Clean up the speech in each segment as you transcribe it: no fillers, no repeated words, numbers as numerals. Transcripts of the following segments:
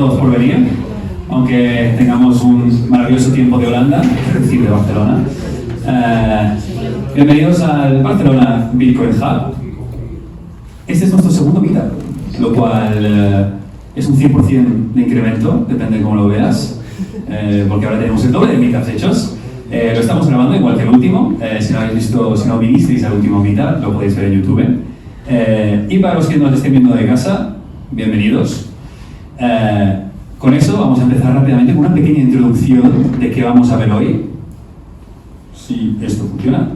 todos por venir, aunque tengamos un maravilloso tiempo de Holanda, es decir, de Barcelona. Bienvenidos al Barcelona Bitcoin Hub. Este es nuestro segundo meetup, lo cual es un 100% de incremento, depende de cómo lo veas, porque ahora tenemos el doble de meetups hechos. Lo estamos grabando igual que el último. Si no habéis visto, si no vinisteis al último meetup, lo podéis ver en YouTube. Y para los que nos estén viendo de casa, bienvenidos. Con eso vamos a empezar rápidamente con una pequeña introducción de qué vamos a ver hoy. Si esto funciona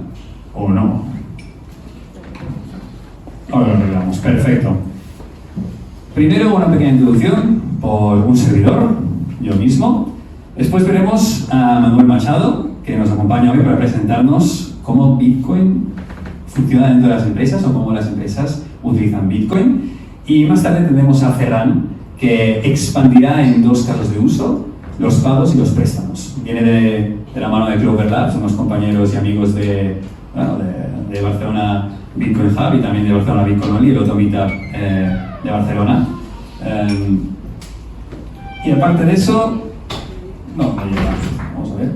o no. Ahora lo arreglamos, perfecto. Primero una pequeña introducción por un servidor, yo mismo. Después veremos a Manuel Machado, que nos acompaña hoy para presentarnos cómo Bitcoin funciona dentro de las empresas o cómo las empresas utilizan Bitcoin. Y más tarde tendremos a Ferran, que expandirá en dos casos de uso, los pagos y los préstamos. Viene de la mano de Clover Labs, unos compañeros y amigos de Barcelona Bitcoin Hub y también de Barcelona Bitcoin Only, el otro meetup de Barcelona. Y aparte de eso, vamos a ver.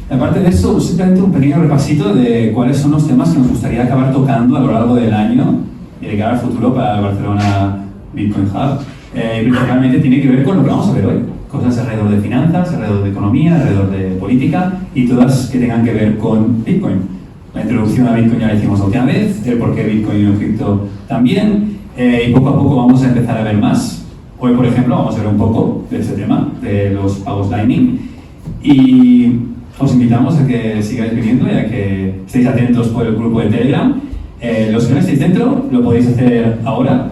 Aparte de eso, simplemente un pequeño repasito de cuáles son los temas que nos gustaría acabar tocando a lo largo del año y de cara al futuro para el Barcelona Bitcoin Hub. Principalmente tiene que ver con lo que vamos a ver hoy. Cosas alrededor de finanzas, alrededor de economía, alrededor de política y todas que tengan que ver con Bitcoin. La introducción a Bitcoin ya la hicimos la última vez, el por qué Bitcoin y cripto también, y poco a poco vamos a empezar a ver más. Hoy, por ejemplo, vamos a ver un poco de este tema, de los pagos Lightning, y os invitamos a que sigáis viniendo y a que estéis atentos por el grupo de Telegram. Los que no estéis dentro, lo podéis hacer ahora.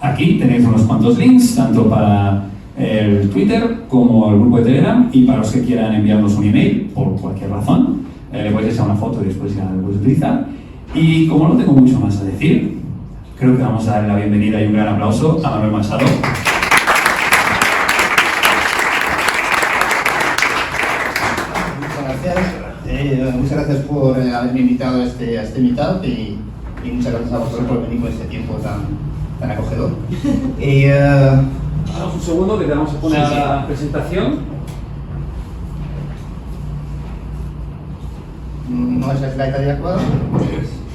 Aquí tenéis unos cuantos links, tanto para el Twitter como el grupo de Telegram, y para los que quieran enviarnos un email, por cualquier razón, le podéis echar una foto y después ya lo podéis utilizar. Y como no tengo mucho más a decir, creo que vamos a darle la bienvenida y un gran aplauso a Manuel Machado. Muchas gracias por haberme invitado a este meetup y muchas gracias a vosotros por venir con este tiempo tan acogedor. Un segundo que te vamos a poner la presentación. ¿No es la slide adecuada?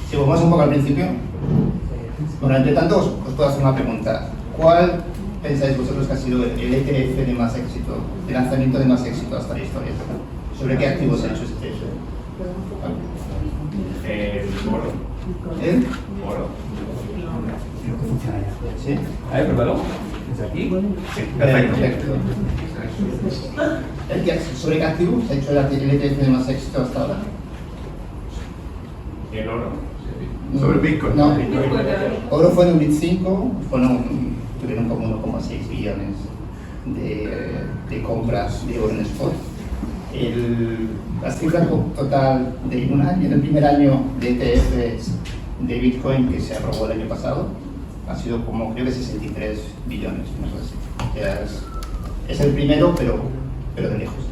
Si volvemos un poco al principio. Bueno, entre tanto os puedo hacer una pregunta. ¿Cuál pensáis vosotros que ha sido el ETF de más éxito, el lanzamiento de más éxito hasta la historia? ¿Sobre qué activos ha hecho este ETF? Oro. ¿El? Oro. Creo que funciona ya. ¿Sí? A ver, pruébalo. ¿Desde aquí? Sí, perfecto. ¿Sobre qué activo se ha hecho el ETF de más éxito hasta ahora? El oro. ¿Sobre Bitcoin? No. Oro fue en un BIT 5, tuvieron como 1,6 billones de compras de oro en spot. La cifra total de un año, en el primer año de ETFs de Bitcoin que se aprobó el año pasado, ha sido como creo que 63 billones, no sé así. Es el primero, pero de lejos.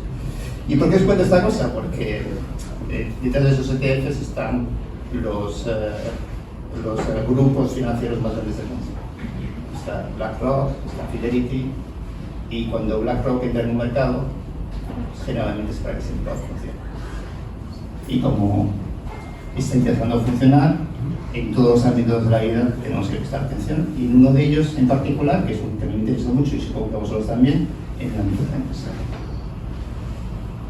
¿Y por qué os cuento esta cosa? Porque detrás de esos ETFs están los grupos financieros más grandes del mundo. Está BlackRock, está Fidelity, y cuando BlackRock entra en un mercado, generalmente es para que ese mercado funcione. Y como está intentando funcionar, en todos los ámbitos de la vida tenemos que prestar atención, y uno de ellos en particular, que es un tema que me interesa mucho y supongo que a vosotros también, en el ámbito de la empresa.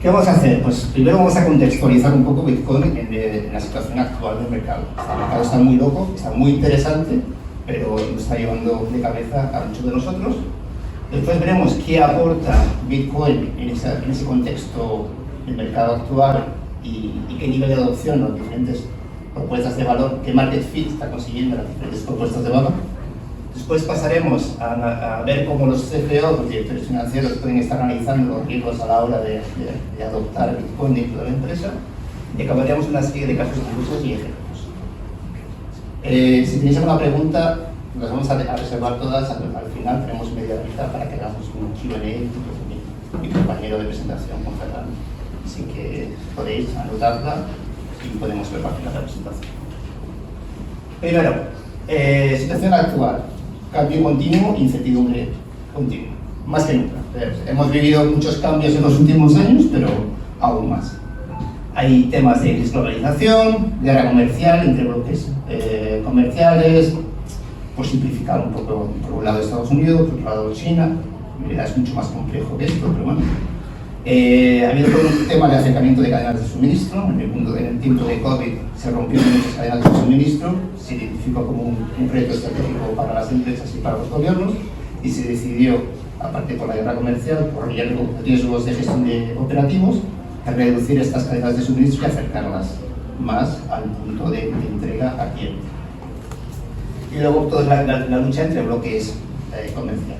¿Qué vamos a hacer? Pues primero vamos a contextualizar un poco Bitcoin en la situación actual del mercado. El mercado está muy loco, está muy interesante, pero nos está llevando de cabeza a muchos de nosotros. Después veremos qué aporta Bitcoin en ese contexto del mercado actual y qué nivel de adopción, las diferentes propuestas de valor, qué market fit está consiguiendo las diferentes propuestas de valor. Después pasaremos a ver cómo los CFO, los directores financieros, pueden estar analizando los riesgos a la hora de adoptar Bitcoin dentro de la empresa, y acabaremos una serie de casos de usos y ejemplos. Si tenéis alguna pregunta, las vamos a reservar todas al final. Tenemos media horita para que hagamos un Q&A, mi compañero de presentación con Ferran, así que podéis anotarla y podemos compartir la presentación. Primero, situación actual. cambio continuo e incertidumbre continua, más que nunca. Hemos vivido muchos cambios en los últimos años, pero aún más. Hay temas de desglobalización, guerra comercial entre bloques comerciales, por simplificar un poco, por un lado Estados Unidos, por otro lado China. Es mucho más complejo que esto, pero bueno. Ha habido todo un tema de acercamiento de cadenas de suministro. En el tiempo de COVID se rompieron muchas cadenas de suministro, se identificó como un reto estratégico para las empresas y para los gobiernos, y se decidió, aparte por la guerra comercial, por riesgos de gestión de operativos, a reducir estas cadenas de suministro y acercarlas más al punto de entrega a cliente. Y luego toda la lucha entre bloques comerciales.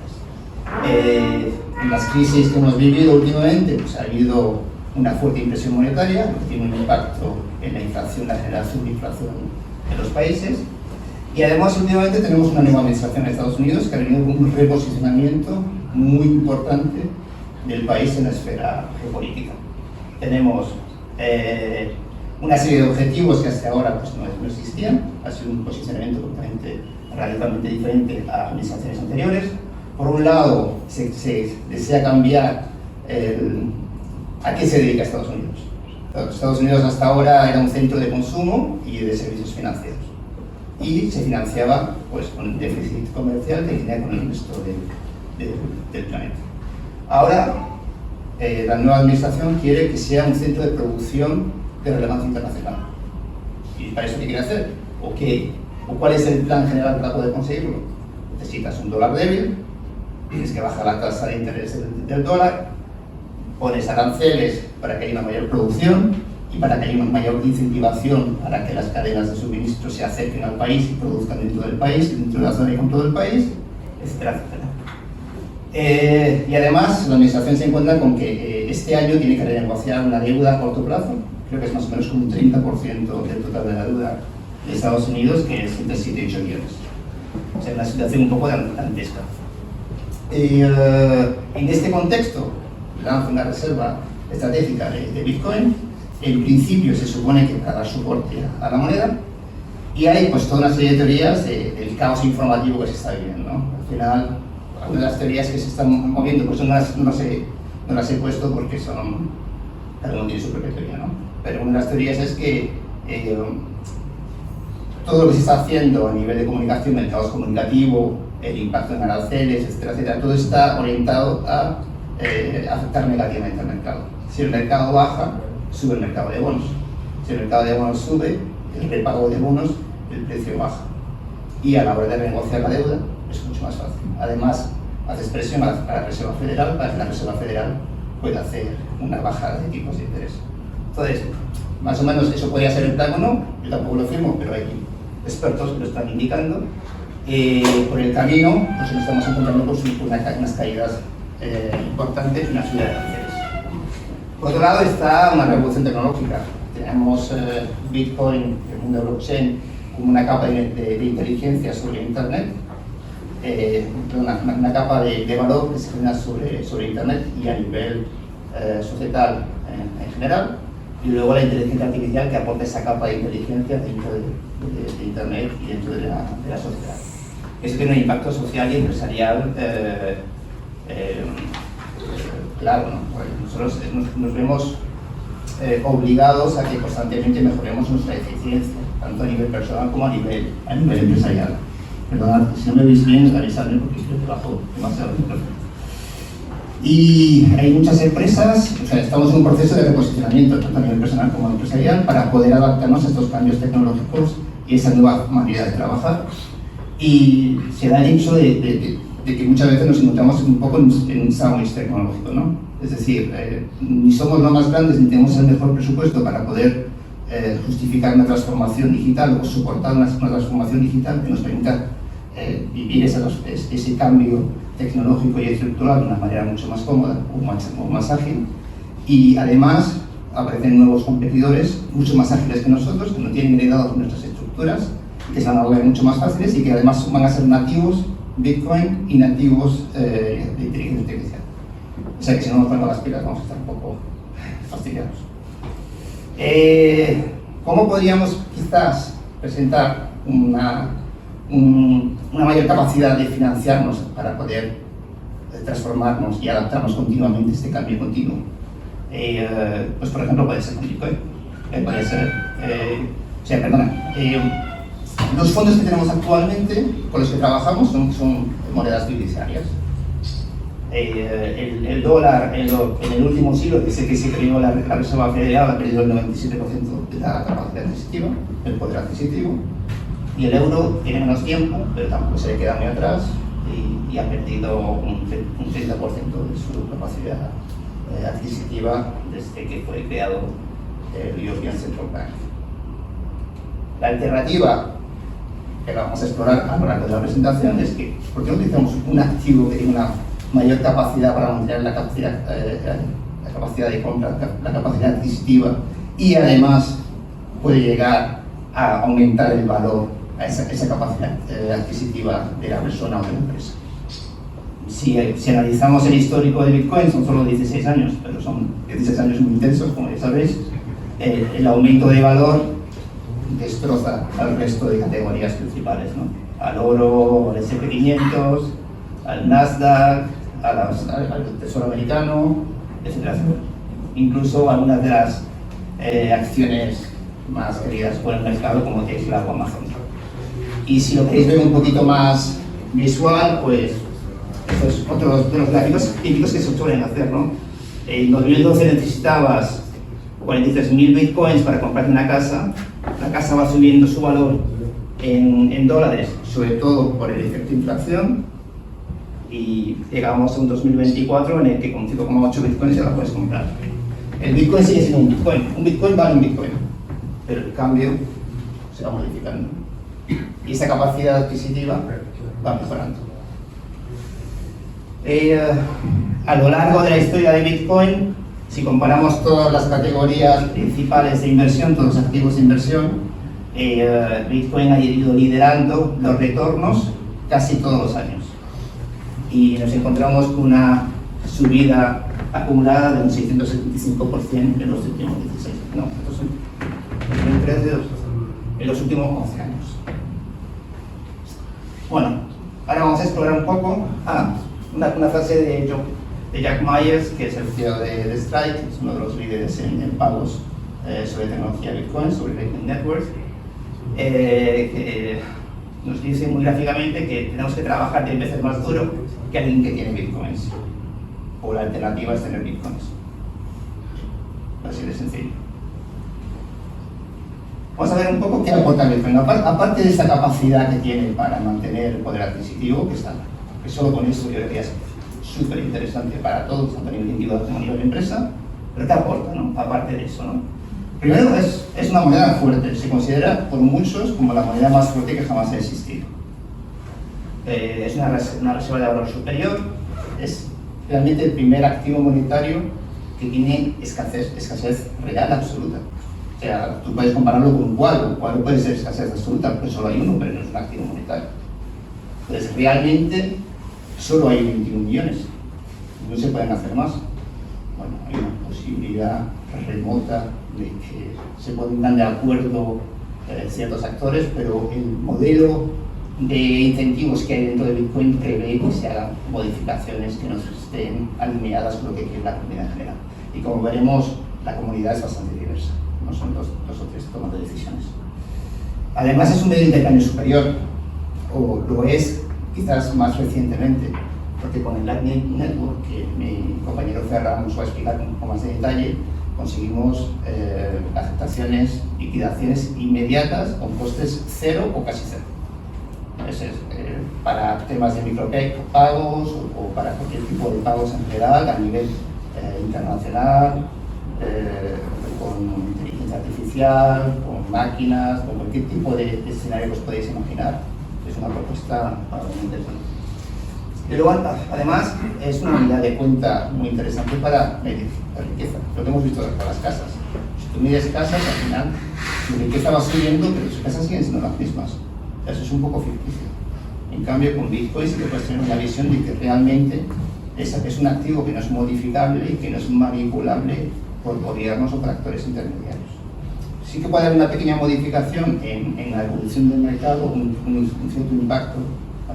En las crisis que hemos vivido últimamente, pues ha habido una fuerte impresión monetaria, que tiene un impacto en la inflación, la generación de inflación en los países. Y además, últimamente tenemos una nueva administración en Estados Unidos que ha venido con un reposicionamiento muy importante del país en la esfera geopolítica. Tenemos una serie de objetivos que hasta ahora pues, no existían. Ha sido un posicionamiento radicalmente diferente a administraciones anteriores. Por un lado, se desea cambiar a qué se dedica Estados Unidos. Estados Unidos hasta ahora era un centro de consumo y de servicios financieros. Y se financiaba pues, con el déficit comercial que tenía con el resto del planeta. Ahora, la nueva administración quiere que sea un centro de producción de relevancia internacional. ¿Y para eso qué quiere hacer? ¿O cuál es el plan general para poder conseguirlo? Necesitas un dólar débil, tienes que bajar la tasa de interés del dólar, pones aranceles para que haya una mayor producción y para que haya una mayor incentivación para que las cadenas de suministro se acerquen al país y produzcan dentro del país, dentro de la zona y con todo el país, etcétera, etcétera. Y además, la administración se encuentra con que este año tiene que renegociar una deuda a corto plazo, creo que es más o menos como un 30% del total de la deuda de Estados Unidos, que es entre 7 y 8 billones. O sea, una situación un poco dantesca. En este contexto, lanza una reserva estratégica de Bitcoin. En principio se supone que para dar soporte a la moneda, y hay pues toda una serie de teorías del caos informativo que se está viviendo, ¿no? Al final, algunas de las teorías que se están moviendo, pues no las he puesto porque son, cada uno tiene su propia teoría, ¿no? Pero una de las teorías es que todo lo que se está haciendo a nivel de comunicación, el caos comunicativo, el impacto en aranceles, etcétera, etcétera, todo está orientado a afectar negativamente al mercado. Si el mercado baja, sube el mercado de bonos. Si el mercado de bonos sube, el repago de bonos, el precio baja. Y a la hora de renegociar la deuda es mucho más fácil. Además, haces presión a la Reserva Federal para que la Reserva Federal pueda hacer una bajada de tipos de interés. Entonces, más o menos eso podría ser el plan o no, yo tampoco lo firmo, pero hay expertos que lo están indicando. Por el camino, pues nos estamos encontrando con unas caídas importantes y una subida de aranceles. Por otro lado está una revolución tecnológica. Tenemos Bitcoin, el mundo de blockchain, como una capa de inteligencia sobre Internet, una capa de valor que se genera sobre Internet y a nivel societal en general, y luego la inteligencia artificial que aporta esa capa de inteligencia dentro de Internet y dentro de la sociedad. Eso tiene un impacto social y empresarial claro, ¿no? Nosotros nos vemos obligados a que constantemente mejoremos nuestra eficiencia, tanto a nivel personal como a nivel empresarial. Perdonad, si no me veis bien, avisadme porque creo que bajo demasiado el micrófono. Y hay muchas empresas, o sea, estamos en un proceso de reposicionamiento, tanto a nivel personal como empresarial, para poder adaptarnos a estos cambios tecnológicos y esa nueva manera de trabajar. Y se da el hecho de que muchas veces nos encontramos un poco en un sándwich tecnológico, ¿no? Es decir, ni somos los más grandes ni tenemos el mejor presupuesto para poder justificar una transformación digital o soportar una transformación digital que nos permita vivir ese cambio tecnológico y estructural de una manera mucho más cómoda o más ágil. Y además aparecen nuevos competidores mucho más ágiles que nosotros, que no tienen heredado nuestras estructuras, que se van a volver mucho más fáciles y que además van a ser nativos Bitcoin y nativos de inteligencia artificial. O sea que si no nos ponemos las pilas vamos a estar un poco fastidiados. ¿Cómo podríamos quizás presentar un una mayor capacidad de financiarnos para poder transformarnos y adaptarnos continuamente a este cambio continuo. Pues por ejemplo puede ser con Bitcoin, puede ser, los fondos que tenemos actualmente, con los que trabajamos, son monedas fiduciarias. El dólar en el último siglo, desde que se creó la Reserva Federal, ha perdido el 97% de la capacidad adquisitiva, el poder adquisitivo, y el euro tiene menos tiempo, pero tampoco se le queda muy atrás y ha perdido un 30% de su capacidad adquisitiva desde que fue creado el European Central Bank. La alternativa que vamos a explorar a lo largo de la presentación es que, ¿por qué no utilizamos un activo que tiene una mayor capacidad para mantener la capacidad de compra, la capacidad adquisitiva, y además puede llegar a aumentar el valor a esa capacidad adquisitiva de la persona o de la empresa? Si analizamos el histórico de Bitcoin, son solo 16 años, pero son 16 años muy intensos, como ya sabéis. El aumento de valor destroza al resto de categorías principales, ¿no? Al oro, al S&P 500, al Nasdaq, al Tesoro Americano, etcétera, etcétera. Incluso algunas de las acciones más queridas por el mercado, como Tesla o Amazon. Y si lo queréis ver un poquito más visual, pues esto es otro de los gráficos típicos que se suelen hacer, ¿no? En 2012 necesitabas 43.000 bitcoins para comprarte una casa. La casa va subiendo su valor en dólares, sobre todo por el efecto inflación, y llegamos a un 2024 en el que con 5,8 bitcoins ya la puedes comprar. El bitcoin sigue siendo un bitcoin vale un bitcoin, pero el cambio se va modificando y esa capacidad adquisitiva va mejorando. A lo largo de la historia de Bitcoin, si comparamos todas las categorías principales de inversión, todos los activos de inversión, Bitcoin ha ido liderando los retornos casi todos los años. Y nos encontramos con una subida acumulada de un 675% en los últimos 16 años. No, estos son en los últimos 11 años. Bueno, ahora vamos a explorar un poco una frase de Jack Myers, que es el CEO de Strike, es uno de los líderes en pagos sobre tecnología Bitcoin, sobre Lightning Network, que nos dice muy gráficamente que tenemos que trabajar 10 veces más duro que alguien que tiene Bitcoins, o la alternativa es tener Bitcoins. Así de sencillo. Vamos a ver un poco qué aporta Bitcoin. Aparte de esta capacidad que tiene para mantener el poder adquisitivo, que solo con eso yo creo que es súper interesante para todos, tanto a nivel individual como a nivel de empresa, pero ¿qué aporta, no? Aparte de eso, ¿no? Primero, es una moneda fuerte, se considera por muchos como la moneda más fuerte que jamás ha existido. Es una reserva de valor superior, es realmente el primer activo monetario que tiene escasez real absoluta. O sea, tú puedes compararlo con un cuadro puede ser escasez absoluta, porque solo hay uno, pero no es un activo monetario. Entonces, realmente, solo hay 21 millones, no se pueden hacer más. Bueno, hay una posibilidad remota de que se pongan de acuerdo ciertos actores, pero el modelo de incentivos que hay dentro de Bitcoin prevé que se hagan modificaciones que no estén alineadas con lo que quiere la comunidad en general. Y como veremos, la comunidad es bastante diversa, no son dos o tres tomas de decisiones. Además, es un medio de intercambio superior, o lo es quizás más recientemente, porque con el Lightning Network, que mi compañero Ferran nos va a explicar un poco más de detalle, conseguimos aceptaciones, liquidaciones inmediatas con costes cero o casi cero. Para temas de micropagos o para cualquier tipo de pagos en general a nivel internacional, con inteligencia artificial, con máquinas, con cualquier tipo de escenario que os podéis imaginar. Es una propuesta muy interesante. Y luego, además, es una unidad de cuenta muy interesante para medir la riqueza, lo que hemos visto con las casas. Si tú mides casas, al final tu riqueza va subiendo, pero sus casas siguen siendo las mismas. Eso es un poco ficticio. En cambio, con Bitcoin sí que puedes tener una visión de que realmente es un activo que no es modificable y que no es manipulable por gobiernos o por actores intermediarios. Sí que puede haber una pequeña modificación en la evolución del mercado, un cierto impacto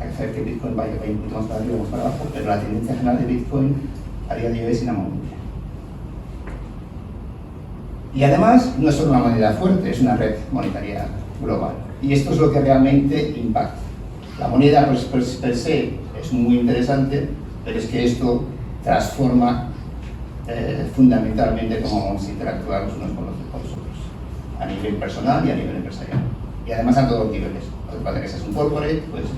hacer que Bitcoin vaya un poquito más para arriba o más para abajo, pero la tendencia general de Bitcoin a día de hoy es inamovible. Y además, no es solo una moneda fuerte, es una red monetaria global. Y esto es lo que realmente impacta. La moneda per se es muy interesante, pero es que esto transforma fundamentalmente cómo vamos a interactuar los unos con los otros, a nivel personal y a nivel empresarial. Y además a todos los niveles. Lo que pasa es que seas un corporate, puede ser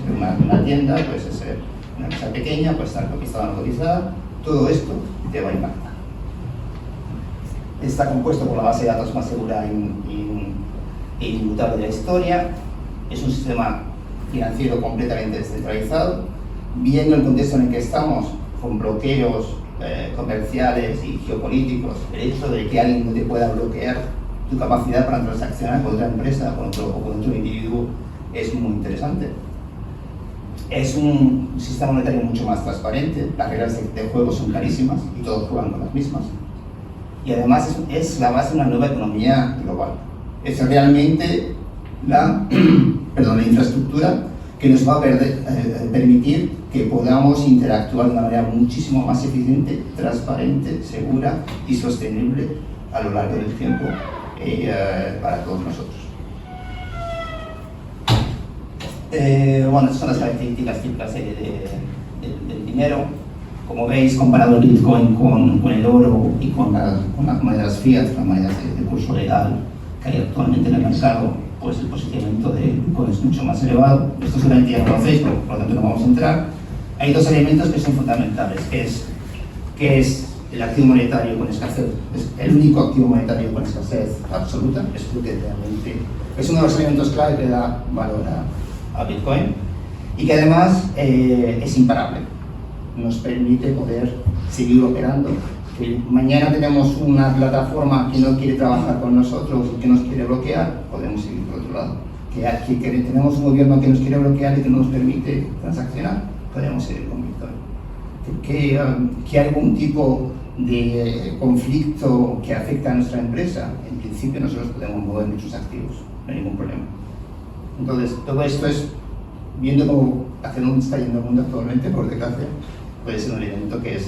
una tienda, puede ser una empresa pequeña, puede estar cotizada o no cotizada, todo esto te va a impactar. Está compuesto por la base de datos más segura e inmutable de la historia. Es un sistema financiero completamente descentralizado. Viendo el contexto en el que estamos, con bloqueos comerciales y geopolíticos, el hecho de que alguien no te pueda bloquear tu capacidad para transaccionar con otra empresa o con otro individuo es muy interesante. Es un sistema monetario mucho más transparente, las reglas de juego son clarísimas y todos juegan con las mismas. Y además es la base de una nueva economía global. Es realmente la infraestructura que nos va a permitir que podamos interactuar de una manera muchísimo más eficiente, transparente, segura y sostenible a lo largo del tiempo para todos nosotros. Bueno, estas son las características típicas del dinero. Como veis, comparado el Bitcoin con el oro y con las monedas fiat, las monedas de curso legal que hay actualmente en el mercado, pues el posicionamiento de Bitcoin es mucho más elevado. Esto seguramente ya lo conocéis, por lo tanto no vamos a entrar. Hay dos elementos que son fundamentales, que es el activo monetario con escasez, es el único activo monetario con escasez absoluta, es lo que realmente es uno de los elementos clave que da valor a Bitcoin, y que además es imparable. Nos permite poder seguir operando. Que mañana tenemos una plataforma que no quiere trabajar con nosotros y que nos quiere bloquear, podemos seguir por otro lado. Que tenemos un gobierno que nos quiere bloquear y que no nos permite transaccionar, podemos seguir con Bitcoin. Que algún tipo de conflicto que afecta a nuestra empresa, en principio nosotros podemos mover muchos activos, no hay ningún problema. Entonces, todo esto es, viendo cómo hacia dónde está yendo el mundo actualmente, por desgracia, puede ser un elemento que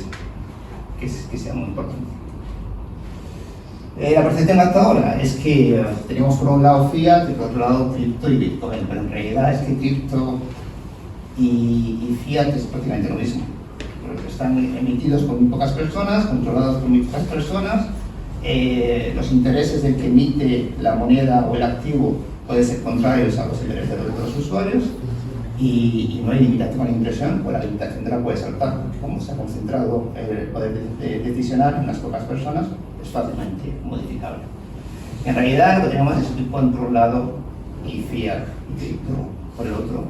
sea muy importante. La percepción hasta ahora es que tenemos por un lado fiat y por otro lado cripto y Bitcoin, pero en realidad es que cripto y fiat es prácticamente lo mismo, porque están emitidos por muy pocas personas, controlados por muy pocas personas. Los intereses del que emite la moneda o el activo pueden ser contrarios a los intereses de los usuarios. Y no hay limitación a la impresión, pues la limitación te la puedes saltar, porque como se ha concentrado el poder decisional en unas pocas personas, es fácilmente modificable. En realidad lo que tenemos es Bitcoin por un lado y fiat y cripto por el otro,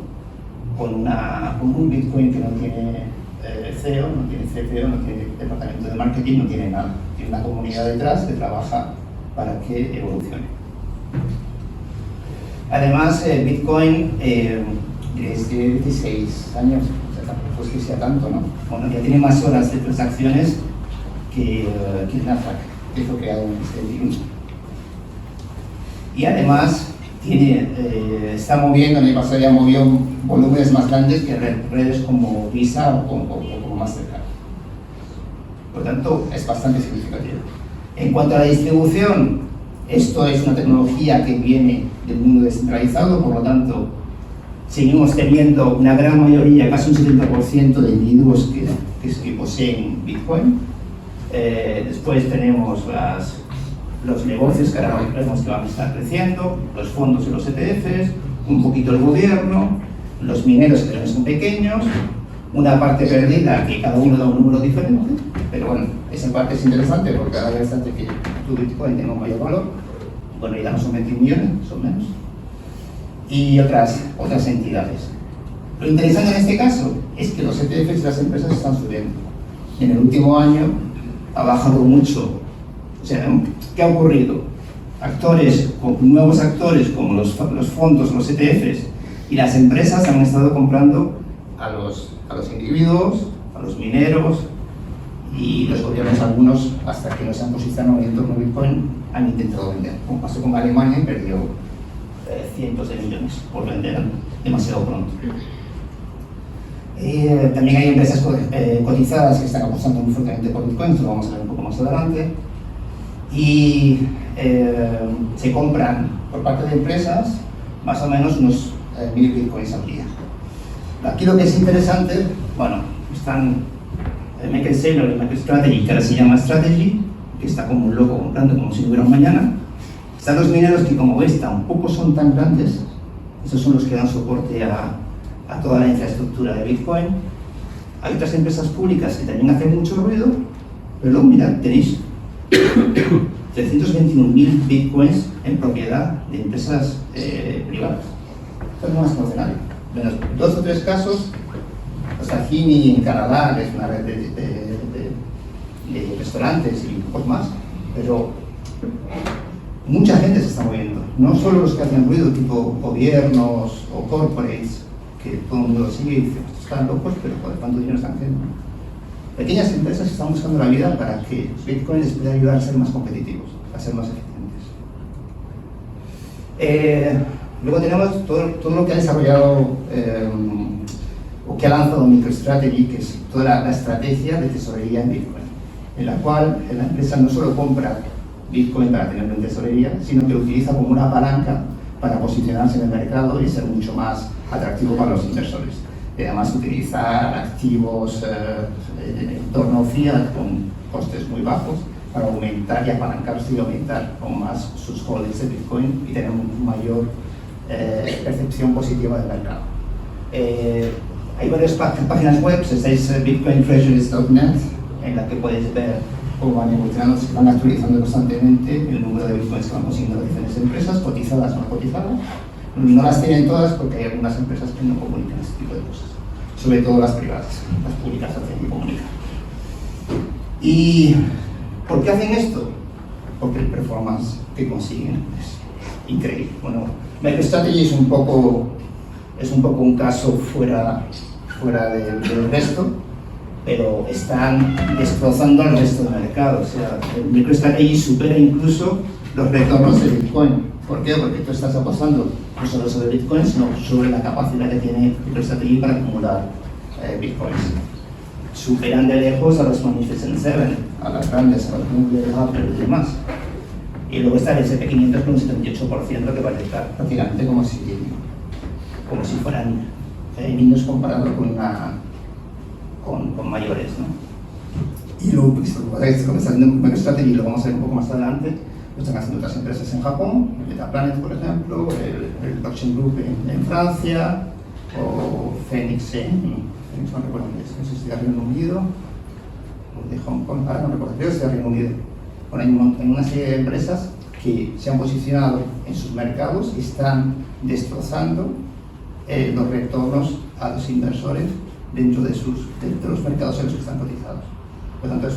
con un Bitcoin que no tiene CEO, no tiene CPO, no tiene departamento de marketing, no tiene nada. Tiene una comunidad detrás que trabaja para que evolucione. Además, Bitcoin desde 16 años, o sea, tampoco es que sea tanto, ¿no? Bueno, ya tiene más horas de transacciones que el Nasdaq, que fue creado en este 21. Y además está moviendo, en el pasado ya movió volúmenes más grandes que redes como Visa o como Mastercard. Por tanto, es bastante significativo. En cuanto a la distribución, esto es una tecnología que viene del mundo descentralizado, por lo tanto, seguimos teniendo una gran mayoría, casi un 70% de individuos que poseen Bitcoin. Después tenemos los negocios que ahora vemos que van a estar creciendo, los fondos y los ETFs, un poquito el gobierno, los mineros que son pequeños, una parte perdida que cada uno da un número diferente, pero bueno, esa parte es interesante porque cada vez hace que tu Bitcoin tenga un mayor valor. Bueno, ya no son 21 millones, son menos. Y otras entidades. Lo interesante en este caso es que los ETFs y las empresas están subiendo. En el último año ha bajado mucho. O sea, ¿qué ha ocurrido? Nuevos actores como los fondos, los ETFs y las empresas han estado comprando a los individuos, a los mineros y los gobiernos, algunos, hasta que no se han posicionado en torno a Bitcoin, han intentado vender. Como pasó con Alemania, y perdió cientos de millones por vender demasiado pronto. También hay empresas cotizadas que están apostando muy fuertemente por Bitcoin, esto lo vamos a ver un poco más adelante. Y se compran por parte de empresas más o menos unos 1000 Bitcoins al día. Aquí lo que es interesante, bueno, están Michael Saylor y MicroStrategy, que ahora se llama Strategy, que está como un loco comprando como si no hubiera un mañana. Están los mineros que, como veis, tampoco son tan grandes. Esos son los que dan soporte a toda la infraestructura de Bitcoin. Hay otras empresas públicas que también hacen mucho ruido, pero luego, mirad, tenéis 321.000 Bitcoins en propiedad de empresas privadas. Esto no es funcionario. Menos 2 o 3 casos, Sashimi en Canadá, que es una red de restaurantes y pocos más, pero mucha gente se está moviendo. No solo los que hacen ruido, tipo gobiernos o corporates, que todo el mundo lo sigue y dice, están locos, pero joder, ¿cuánto dinero están haciendo? Pequeñas empresas están buscando la vida para que Bitcoin les pueda ayudar a ser más competitivos, a ser más eficientes. Luego tenemos todo lo que ha desarrollado o que ha lanzado MicroStrategy, que es toda la estrategia de tesorería en Bitcoin, en la cual la empresa no solo compra Bitcoin para tenerlo en tesorería, sino que lo utiliza como una palanca para posicionarse en el mercado y ser mucho más atractivo para los inversores. Y además utiliza activos en entorno fiat con costes muy bajos para aumentar y apalancarse y aumentar aún más sus holdings de Bitcoin y tener una mayor percepción positiva del mercado. Hay varias páginas web, estáis bitcointreasuries.net, en la que podéis ver cómo van evolucionando, se van actualizando constantemente el número de bitcoins que van consiguiendo las diferentes empresas, cotizadas o no cotizadas. No las tienen todas porque hay algunas empresas que no comunican este tipo de cosas, sobre todo las privadas, las públicas hacen y comunican. ¿Y por qué hacen esto? Porque el performance que consiguen es increíble. Bueno, MicroStrategy es un poco un caso fuera del resto, pero están destrozando al resto del mercado. O sea, MicroStrategy supera incluso los retornos de Bitcoin. ¿Por qué? Porque tú estás apostando no solo sobre Bitcoin, sino sobre la capacidad que tiene MicroStrategy para acumular Bitcoins. Superan de lejos a los Magnificent Seven, a las grandes, a los Google, Apple y demás. Y luego está el SP500 con un 78%, que parece estar prácticamente como si fueran niños comparados con mayores, ¿no? Y luego, pues, como está haciendo MicroStrategy, lo vamos a ver un poco más adelante, lo están haciendo otras empresas en Japón, el Metaplanet, por ejemplo, el Blockchain Group en Francia, o Phoenix no recuerdo no sé si de Reino Unido, o de Hong Kong, ahora no recuerdo, creo que es de Reino Unido. Bueno, hay una serie de empresas que se han posicionado en sus mercados y están destrozando los retornos a los inversores dentro de los mercados en los que están cotizados. Por lo tanto,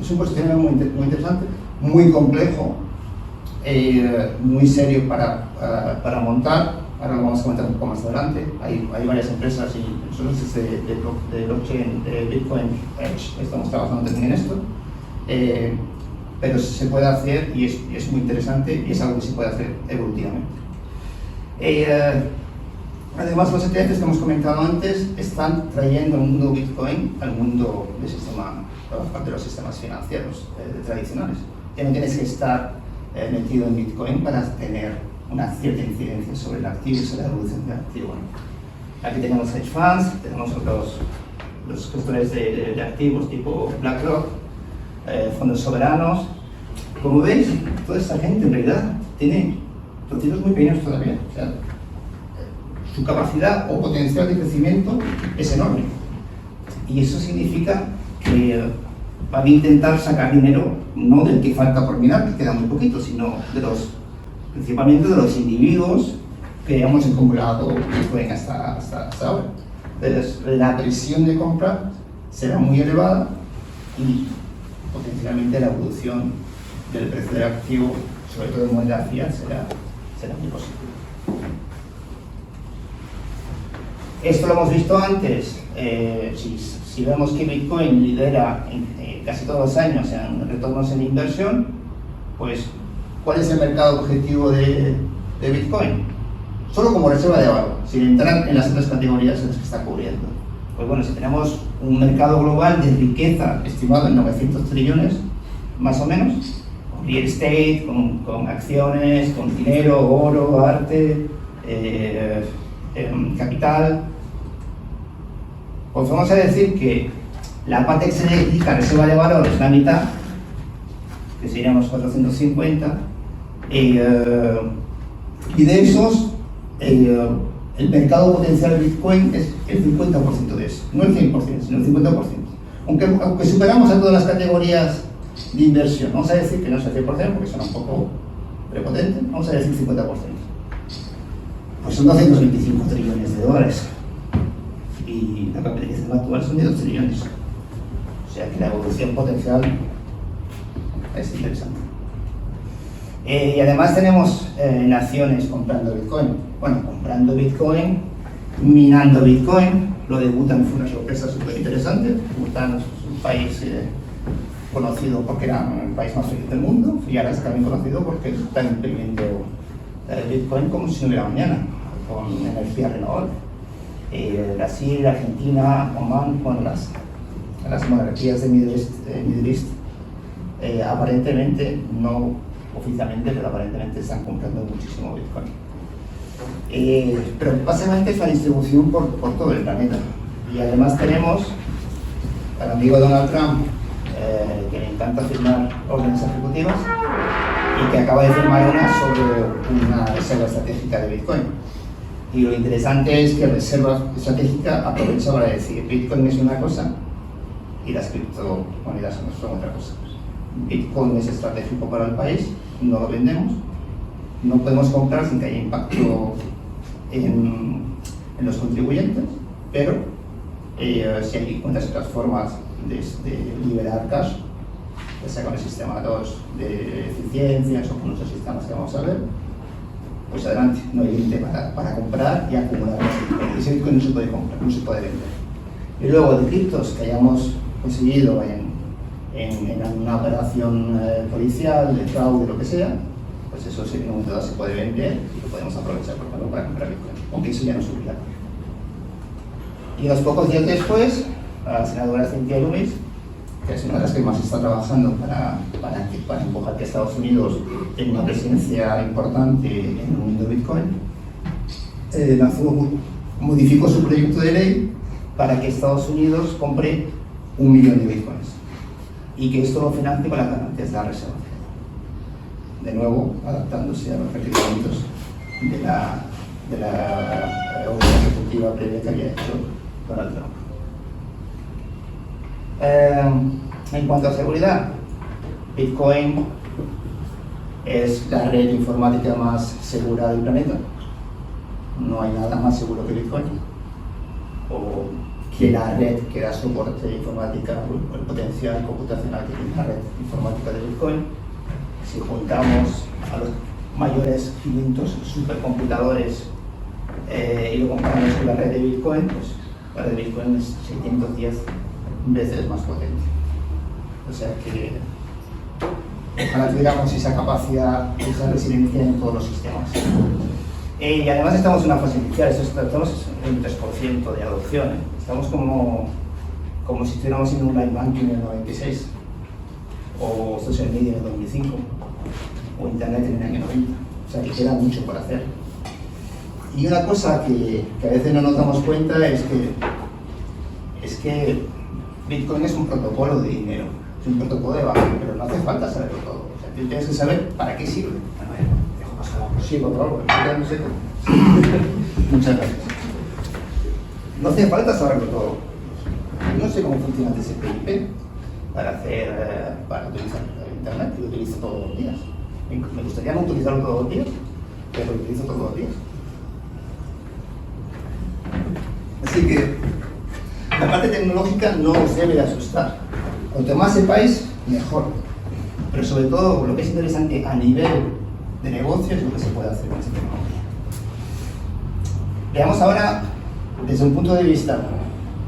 es un posicionamiento muy interesante, muy complejo, muy serio para montar. Ahora lo vamos a comentar un poco más adelante. Hay varias empresas y nosotros de blockchain, de Bitcoin Edge, estamos trabajando también en esto. Pero se puede hacer y es muy interesante y es algo que se puede hacer evolutivamente. Además, los ETFs que hemos comentado antes están trayendo el mundo Bitcoin al mundo de los sistemas financieros tradicionales. Ya no tienes que estar metido en Bitcoin para tener una cierta incidencia sobre el activo y sobre la evolución del activo. Aquí tenemos hedge funds, tenemos los gestores de activos tipo BlackRock, fondos soberanos. Como veis, toda esta gente en realidad tiene retiros muy pequeños todavía. O sea, su capacidad o potencial de crecimiento es enorme. Y eso significa que van a intentar sacar dinero no del que falta por mirar, que queda muy poquito, sino principalmente de los individuos que hemos acumulado Bitcoin hasta ahora. Entonces, la presión de compra será muy elevada y potencialmente la evolución del precio del activo, sobre todo en moneda fiat, será muy positiva. Esto lo hemos visto antes. Si vemos que Bitcoin lidera casi todos los años en retornos en inversión, pues ¿cuál es el mercado objetivo de Bitcoin? Solo como reserva de valor, sin entrar en las otras categorías en las que está cubriendo. Pues bueno, si tenemos un mercado global de riqueza estimado en 900 trillones, más o menos, con real estate, con acciones, con dinero, oro, arte, capital, pues vamos a decir que la parte que se dedica a reserva de valor es la mitad, que serían los 450, y de esos, el mercado potencial de Bitcoin es el 50% de eso, no el 100%, sino el 50%. Aunque superamos a todas las categorías de inversión, vamos a decir que no es el 100% porque suena un poco prepotente, vamos a decir 50%. Pues son 225 trillones de dólares y la capitalización actual son de 2 trillones. O sea que la evolución potencial es interesante. Y además tenemos naciones comprando Bitcoin. Bueno, comprando Bitcoin, minando Bitcoin. Lo de Bután fue una sorpresa súper interesante. Bután es un país conocido porque era el país más feliz del mundo y ahora es también conocido porque está imprimiendo Bitcoin como si no hubiera mañana, con energía renovable. Brasil, Argentina, Oman, bueno, las monarquías de Middle East, aparentemente, no oficialmente, pero aparentemente están comprando muchísimo Bitcoin. Pero básicamente es la distribución por todo el planeta. Y además tenemos al amigo Donald Trump, que le encanta firmar órdenes ejecutivas y que acaba de firmar una sobre una reserva estratégica de Bitcoin. Y lo interesante es que reserva estratégica aprovecha para decir Bitcoin es una cosa y las criptomonedas son otra cosa. Bitcoin es estratégico para el país, no lo vendemos, no podemos comprar sin que haya impacto en los contribuyentes, pero si hay cuentas otras formas de liberar cash, ya sea con el sistema 2 de eficiencias o con otros sistemas que vamos a ver, pues adelante, no hay límite para comprar y acumular más Bitcoin. Ese Bitcoin no se puede comprar, no se puede vender. Y luego de criptos que hayamos conseguido en una operación policial, de fraude, lo que sea, pues eso en un momento dado se puede vender y lo podemos aprovechar por ejemplo, para comprar Bitcoin, aunque eso ya no es obligatorio. Y unos pocos días después, la senadora Cynthia Lummis, que es una de las que más está trabajando para empujar que Estados Unidos tenga una presencia importante en el mundo de Bitcoin, modificó su proyecto de ley para que Estados Unidos compre 1 millón de Bitcoins y que esto lo financie con las ganancias de la reserva. De nuevo, adaptándose a los requerimientos de la orden ejecutiva previa que había hecho Donald Trump. En cuanto a seguridad, Bitcoin es la red informática más segura del planeta. No hay nada más seguro que Bitcoin. O que la red que da soporte de informática, el potencial computacional que tiene la red informática de Bitcoin. Si juntamos a los mayores 500 supercomputadores y lo comparamos con la red de Bitcoin, pues la red de Bitcoin es 610 veces más potente. O sea que ojalá tuviéramos esa capacidad, esa resiliencia en todos los sistemas. Y además estamos en una fase inicial, estamos en un 3% de adopción. Estamos como si estuviéramos en un live banking en el 96, o social media en el 2005, o internet en el año 90. O sea que queda mucho por hacer. Y una cosa que a veces no nos damos cuenta es que Bitcoin es un protocolo de dinero, es un protocolo de valor, pero no hace falta saberlo todo. O sea, tú tienes que saber para qué sirve. Bueno, dejo pasar la prosigo, por favor, no sé cómo. Muchas gracias. No hace falta saberlo todo. No sé cómo funciona el TCP/IP para utilizar internet, yo lo utilizo todos los días. Me gustaría no utilizarlo todos los días, pero lo utilizo todos los días. Así que la parte tecnológica no os debe de asustar. Cuanto más sepáis, mejor. Pero sobre todo, lo que es interesante a nivel de negocio es lo que se puede hacer con esta tecnología. Veamos ahora, desde un punto de vista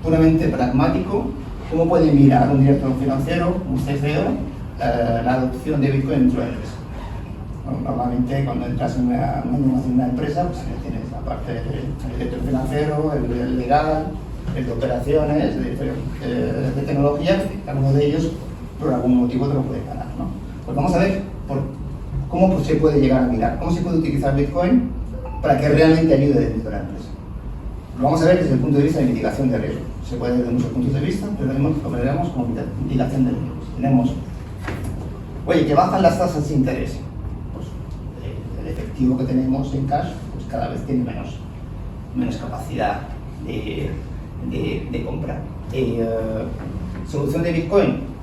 puramente pragmático, cómo puede mirar un director financiero, un CFO, la adopción de Bitcoin dentro de la empresa. Bueno, normalmente, cuando entras en una empresa, pues tienes la parte del director financiero, el legal, de operaciones, de tecnología, alguno de ellos por algún motivo te lo puede ganar, ¿no? Pues vamos a ver cómo se puede llegar a mirar, cómo se puede utilizar Bitcoin para que realmente ayude dentro de la empresa. Lo vamos a ver desde el punto de vista de mitigación de riesgo. Se puede ver desde muchos puntos de vista, pero lo veremos como mitigación de riesgos. Tenemos, oye, que bajan las tasas de interés. Pues el efectivo que tenemos en cash pues cada vez tiene menos capacidad de comprar. Solución de Bitcoin.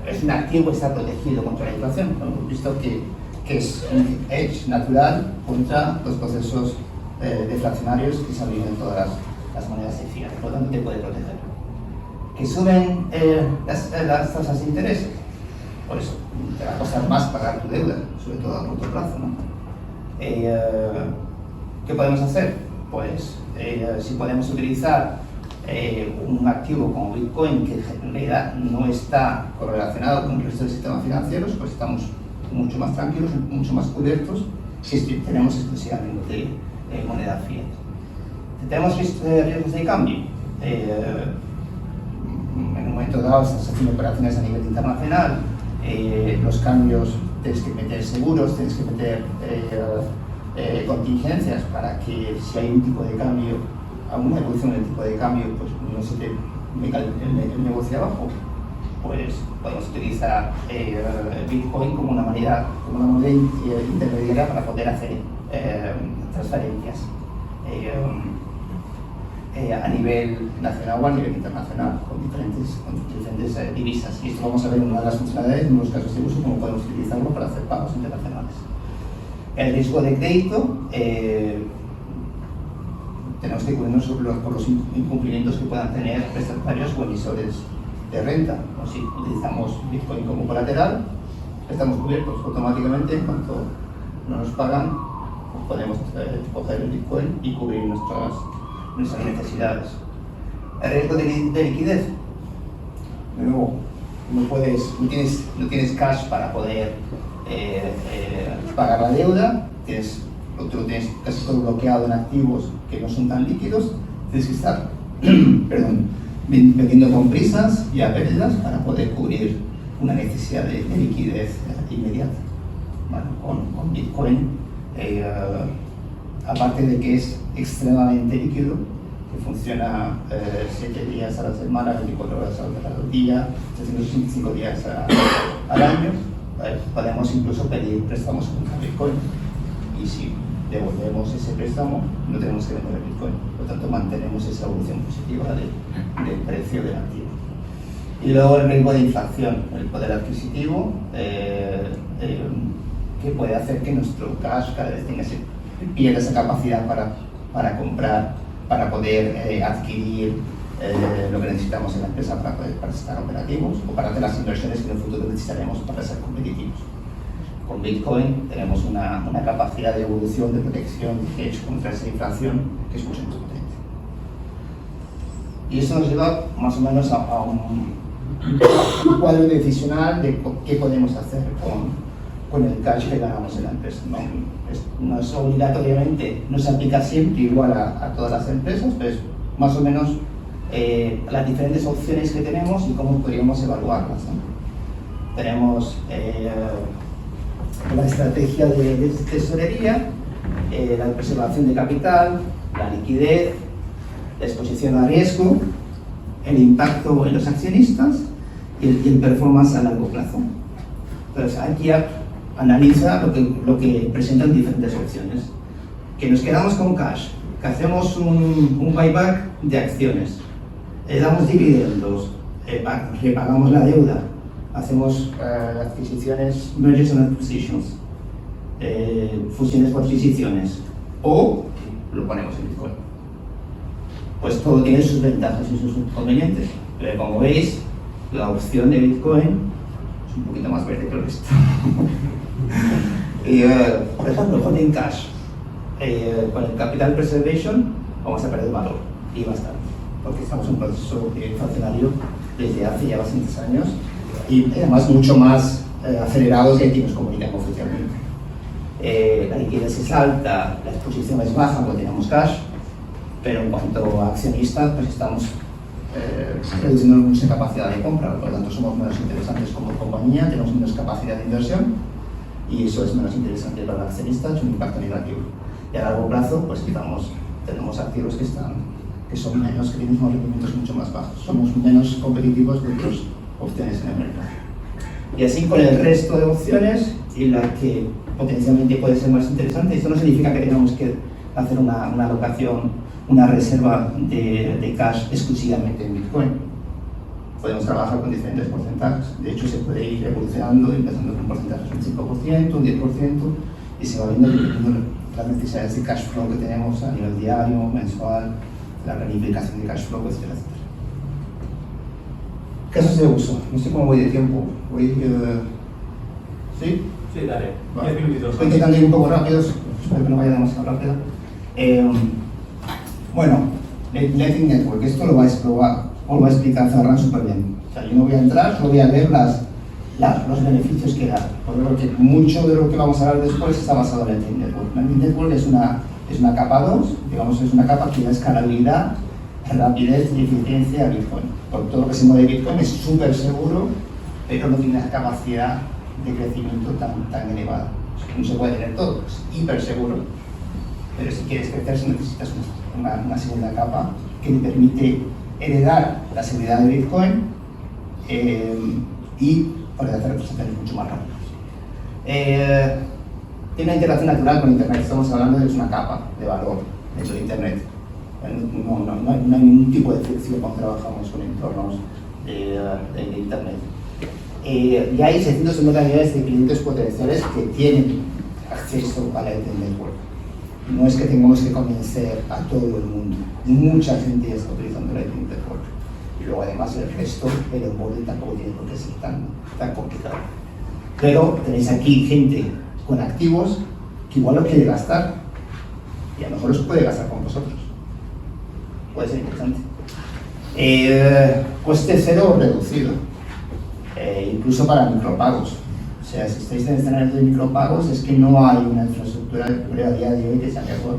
Es un activo que está protegido contra la inflación. Hemos visto que es un hedge natural contra los procesos deflacionarios que se han vivido en todas las monedas de fiat, por lo tanto te puede proteger. Que suben las tasas de interés, por eso te va a costar más pagar tu deuda, sobre todo a corto plazo, ¿no? ¿Qué podemos hacer? Pues si podemos utilizar un activo como Bitcoin que en realidad no está correlacionado con el resto del sistema financiero, pues estamos mucho más tranquilos, mucho más cubiertos si tenemos exclusivamente moneda fiat. Tenemos riesgos de cambio. En un momento dado estás haciendo operaciones a nivel internacional, los cambios tienes que meter seguros, tienes que meter contingencias para que si hay un tipo de cambio, alguna evolución del tipo de cambio, pues no se te venga el negocio abajo. Pues podemos utilizar Bitcoin como una moneda intermediaria para poder hacer transferencias a nivel nacional o a nivel internacional con diferentes divisas. Y esto vamos a ver en una de las funcionalidades, en unos casos de uso, cómo podemos utilizarlo para hacer pagos internacionales. El riesgo de crédito, tenemos que cubrirnos por los incumplimientos que puedan tener prestatarios o emisores de renta. O si utilizamos Bitcoin como colateral, estamos cubiertos automáticamente. En cuanto no nos pagan, pues podemos coger el Bitcoin y cubrir nuestras necesidades. El riesgo de liquidez. De nuevo, no tienes cash para poder pagar la deuda, tienes casi todo bloqueado en activos que no son tan líquidos, tienes que estar vendiendo con prisas y a pérdidas para poder cubrir una necesidad de liquidez inmediata. Bueno, con Bitcoin, aparte de que es extremadamente líquido, que funciona 7 días a la semana, 24 horas al día, 365 días al año, podemos incluso pedir préstamos contra Bitcoin. Y si devolvemos ese préstamo, no tenemos que vender el Bitcoin. Por lo tanto, mantenemos esa evolución positiva del precio del activo. Y luego el riesgo de inflación, el poder adquisitivo, que puede hacer que nuestro cash cada vez pierda esa capacidad para comprar, para poder adquirir lo que necesitamos en la empresa para estar operativos o para hacer las inversiones que en el futuro necesitaremos para ser competitivos. Con Bitcoin tenemos una capacidad de evolución, de protección, de hedge contra esa inflación que es mucho más potente. Y eso nos lleva más o menos a un cuadro decisional de qué podemos hacer con el cash que ganamos en la empresa. No es obligatoriamente, no se aplica siempre igual a todas las empresas, pero es más o menos las diferentes opciones que tenemos y cómo podríamos evaluarlas, ¿no? Tenemos la estrategia de tesorería, la preservación de capital, la liquidez, la exposición a riesgo, el impacto en los accionistas y el performance a largo plazo. Entonces aquí analiza lo que presentan diferentes opciones. Que nos quedamos con cash, que hacemos un buyback de acciones, damos dividendos, repagamos la deuda, hacemos adquisiciones, mergers and acquisitions, fusiones por adquisiciones, o lo ponemos en Bitcoin. Pues todo tiene sus ventajas y sus inconvenientes, pero como veis, la opción de Bitcoin es un poquito más verde que el resto. Y, por ejemplo, holding cash, con el capital preservation vamos a perder valor, y bastante, porque estamos en un proceso inflacionario desde hace ya bastantes años, y además mucho más acelerado que aquí nos comunicamos oficialmente. La liquidez es alta, la exposición es baja porque tenemos cash, pero en cuanto a accionistas, pues estamos reduciendo nuestra capacidad de compra, por lo tanto somos menos interesantes como compañía, tenemos menos capacidad de inversión y eso es menos interesante para el accionista, es un impacto negativo. Y a largo plazo, pues digamos, tenemos activos que son menos, que tienen unos rendimientos mucho más bajos, somos menos competitivos que otras opciones en el mercado. Y así con el resto de opciones, y la que potencialmente puede ser más interesante, esto no significa que tengamos que hacer una alocación, una reserva de cash exclusivamente en Bitcoin. Podemos trabajar con diferentes porcentajes. De hecho, se puede ir evolucionando, empezando con porcentajes de un 5%, un 10%, y se va viendo dependiendo las necesidades de cash flow que tenemos a nivel diario, mensual, la planificación de cash flow, etcétera, etcétera. Casos de uso. No sé cómo voy de tiempo. ¿Sí? Sí, dale. Vale. 10 minutitos. Voy intentando ir un poco rápido, espero que no vaya demasiado rápido. Bueno, Lightning Network, esto lo va a explicar Ferran súper bien. O sea, yo no voy a entrar, solo voy a ver los beneficios que da. Porque mucho de lo que vamos a hablar después está basado en Lightning Network. Lightning Network es una capa 2, digamos, es una capa que da escalabilidad, rapidez y eficiencia a Bitcoin. Por todo lo que se mueve Bitcoin es súper seguro, pero no tiene la capacidad de crecimiento tan elevada. O sea, no se puede tener todo, es hiper seguro, pero si quieres crecer necesitas una segunda capa que te permite heredar la seguridad de Bitcoin y poder hacer transacciones mucho más rápidas. Tiene una interacción natural con Internet, estamos hablando de una capa de valor dentro de Internet. No hay ningún tipo de fricción cuando trabajamos con entornos de Internet. Y hay 650 millones de clientes potenciales que tienen acceso a la Lightning Network. No es que tengamos que convencer a todo el mundo. Mucha gente ya está utilizando la Lightning Network. Y luego además el resto, el onboarding tampoco tiene por qué ser tan complicado. Pero tenéis aquí gente con activos que igual lo quiere gastar y a lo mejor los puede gastar con vosotros. Puede ser interesante. Coste cero reducido, incluso para micropagos. O sea, si estáis en escenarios de micropagos, es que no hay una infraestructura a día de hoy que sea mejor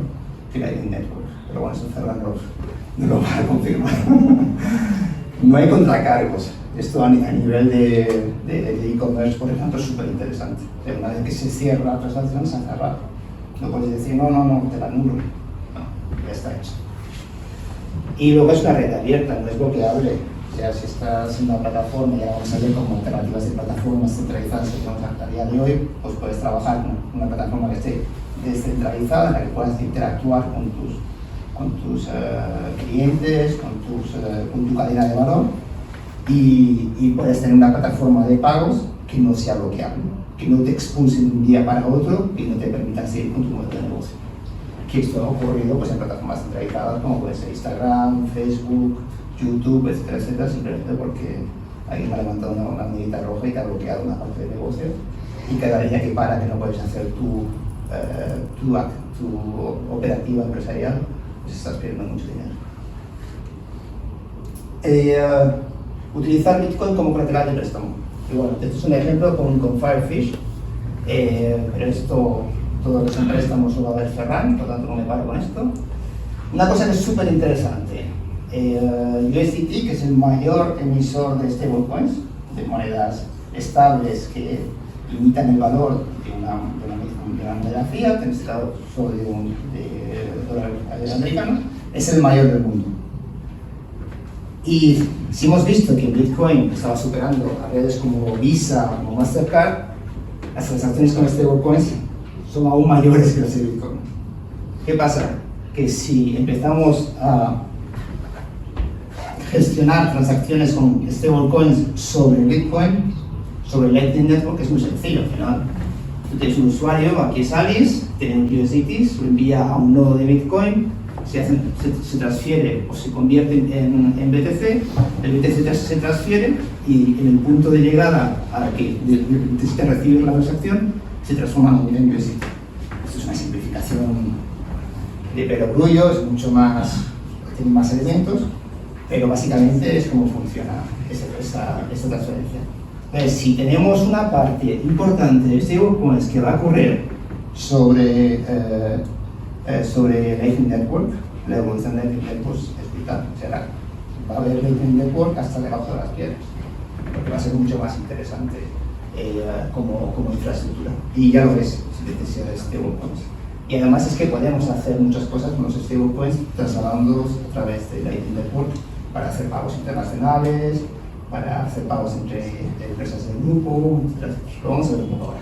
que la Lightning Network. Pero bueno, eso Ferran no lo va a confirmar. No hay contracargos. Esto a nivel de e-commerce, por ejemplo, es súper interesante. Pero una vez que se cierra la transacción, se ha cerrado. No puedes decir, no, te la anulo. No, ya está hecho. Y luego es una red abierta, no es bloqueable. O sea, si estás en una plataforma, ya vamos a ver como alternativas de plataformas centralizadas que tenemos a día de hoy, pues puedes trabajar con una plataforma que esté descentralizada, en la que puedas interactuar con tus clientes, con tu cadena de valor y puedes tener una plataforma de pagos que no sea bloqueable, que no te expulse de un día para otro y no te permita seguir con tu modelo de negocio. Que esto ha ocurrido pues, en plataformas centralizadas como puede ser Instagram, Facebook, YouTube, etcétera, etcétera, simplemente porque alguien ha levantado una bandera roja y te ha bloqueado una parte del negocio y cada día que para que no puedes hacer tu operativa empresarial, pues estás perdiendo mucho dinero. Utilizar Bitcoin como colateral de préstamo. Y bueno, este es un ejemplo con Firefish, pero esto, todo lo que son préstamos lo va a ver Ferran, por lo tanto no me paro con esto. Una cosa que es súper interesante, USDT, que es el mayor emisor de stablecoins, de monedas estables que limitan el valor de una moneda fiat, en este caso solo de dólar americano, es el mayor del mundo. Y si hemos visto que Bitcoin estaba superando a redes como Visa, como Mastercard, las transacciones con stablecoins son aún mayores que las de Bitcoin. ¿Qué pasa? Que si empezamos a gestionar transacciones con stablecoins sobre Bitcoin, sobre Lightning Network, es muy sencillo. Al final, tú tienes un usuario, aquí es Alice, tiene un USDT, lo envía a un nodo de Bitcoin, se transfiere o se convierte en BTC, el BTC se transfiere y en el punto de llegada a la que necesita recibir la transacción se transforma en USDT. Esto es una simplificación de perogrullo, es mucho más, tiene más elementos, pero básicamente es como funciona esta transferencia. Entonces, si tenemos una parte importante de stablecoins que va a correr sobre Lightning Network, la evolución del Internet pues, es vital. O sea, va a haber Lightning Network hasta debajo de las piedras, porque va a ser mucho más interesante como infraestructura. Y ya lo ves, sin necesidad de stablecoins. Y además es que podemos hacer muchas cosas con los stablecoins trasladándolos a través de Lightning Network para hacer pagos internacionales, para hacer pagos entre empresas del grupo, etc. Lo vamos a ver un poco ahora.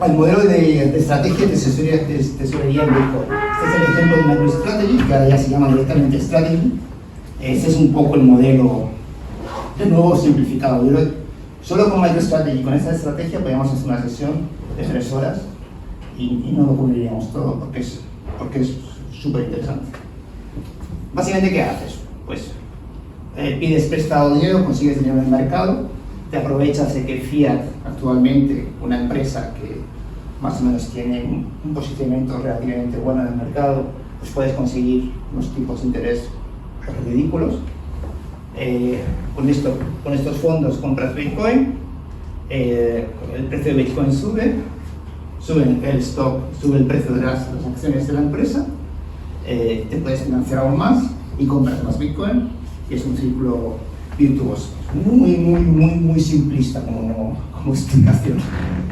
El modelo de estrategia de tesorería en Bitcoin. Este es el ejemplo de MicroStrategy, que ahora ya se llama directamente Strategy. Este es un poco el modelo, de nuevo, simplificado. Solo con MicroStrategy, con esta estrategia, podríamos hacer una sesión de 3 horas y no lo cubriríamos todo, porque es súper interesante. Básicamente, ¿qué haces? Pues pides prestado dinero, consigues dinero en el mercado, te aprovechas de que Fiat, actualmente una empresa que más o menos tiene un posicionamiento relativamente bueno en el mercado, pues puedes conseguir unos tipos de interés ridículos. Con estos fondos compras Bitcoin, el precio de Bitcoin sube el stock, sube el precio de las acciones de la empresa, te puedes financiar aún más y compras más Bitcoin, y es un círculo virtuoso. Muy simplista como explicación.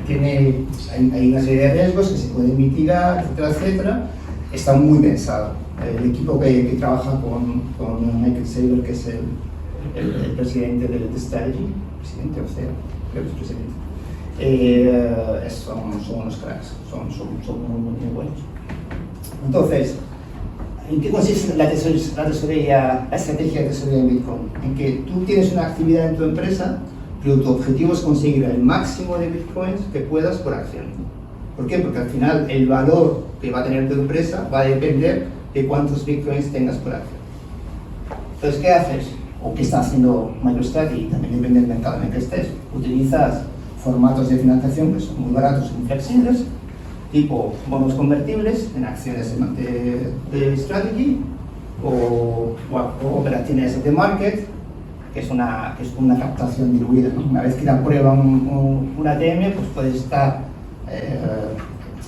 Hay una serie de riesgos que se pueden mitigar, etcétera. Está muy pensado. El equipo que trabaja con Michael Saylor, que es el presidente del Strategy, presidente o CEO, creo que es presidente, son unos cracks, son muy buenos. Entonces, ¿en qué consiste la estrategia de tesorería de Bitcoin? En que tú tienes una actividad en tu empresa, pero tu objetivo es conseguir el máximo de Bitcoins que puedas por acción. ¿Por qué? Porque al final el valor que va a tener tu empresa va a depender de cuántos Bitcoins tengas por acción. Entonces, ¿qué haces? ¿O qué está haciendo MicroStrategy? También depende del mercado en el que estés. Utilizas formatos de financiación que son muy baratos y muy flexibles, tipo bonos convertibles en acciones de Strategy o operaciones de market, que es una captación diluida, ¿no? Una vez que la prueba un ATM, pues puedes estar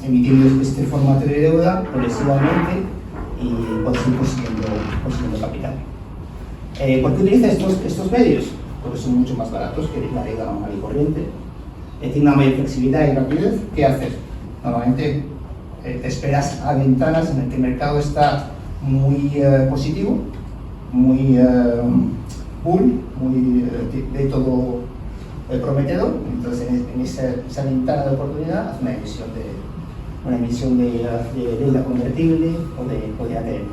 emitiendo este formato de deuda progresivamente y puedes ir consiguiendo capital. ¿Por qué utiliza estos medios? Porque son mucho más baratos que la deuda normal y corriente. Tiene una mayor flexibilidad y rapidez. ¿Qué haces? Normalmente te esperas a ventanas en las que el mercado está muy positivo, muy bull, muy de todo prometedor. Entonces, en esa ventana de oportunidad, haces una emisión de deuda convertible o de ATM.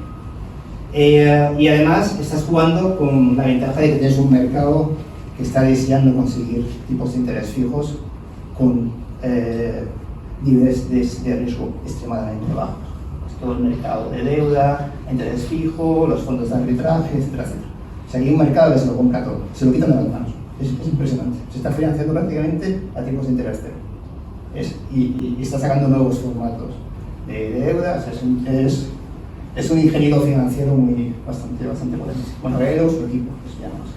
Y además estás jugando con la ventaja de que tienes un mercado que está deseando conseguir tipos de interés fijos con niveles de riesgo extremadamente bajos. Pues todo el mercado de deuda, interés fijo, los fondos de arbitraje, etcétera. O sea, hay un mercado que se lo compra todo, se lo quitan de las manos. Es impresionante. Se está financiando prácticamente a tipos de interés cero. Y está sacando nuevos formatos de deuda. O sea, es un ingeniero financiero bastante potente. Bueno, él o su equipo, que se llama así.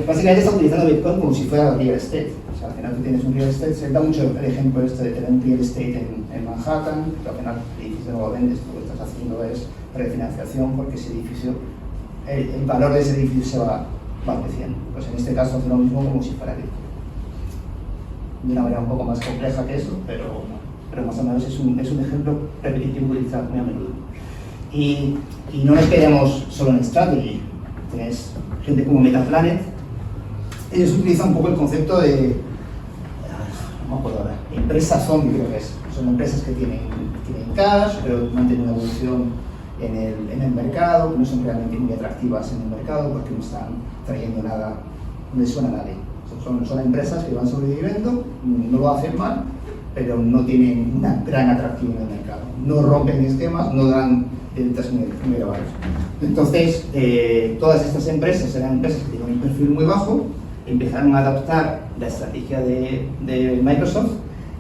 Básicamente está utilizando Bitcoin como si fuera real estate. O sea, al final tú tienes un real estate, se da mucho el ejemplo de tener un real estate en Manhattan, que al final el edificio no lo vendes, tú lo que estás haciendo es refinanciación porque ese edificio, el valor de ese edificio se va creciendo. Pues en este caso hace lo mismo como si fuera Bitcoin. De una manera un poco más compleja que eso, pero más o menos es un ejemplo repetitivo utilizado muy a menudo. Y no nos quedamos solo en Strategy. Tienes gente como Metaplanet. Ellos utilizan un poco el concepto de, no me acuerdo ahora, empresas zombie, creo que es. Son empresas que tienen cash, pero mantienen una evolución en el mercado, que no son realmente muy atractivas en el mercado porque no están trayendo nada, no les suena a nadie. Son empresas que van sobreviviendo, no lo hacen mal, pero no tienen un gran atractivo en el mercado. No rompen esquemas, no dan ventas muy elevadas. Entonces, todas estas empresas eran empresas que tienen un perfil muy bajo, empezaron a adaptar la estrategia de Microsoft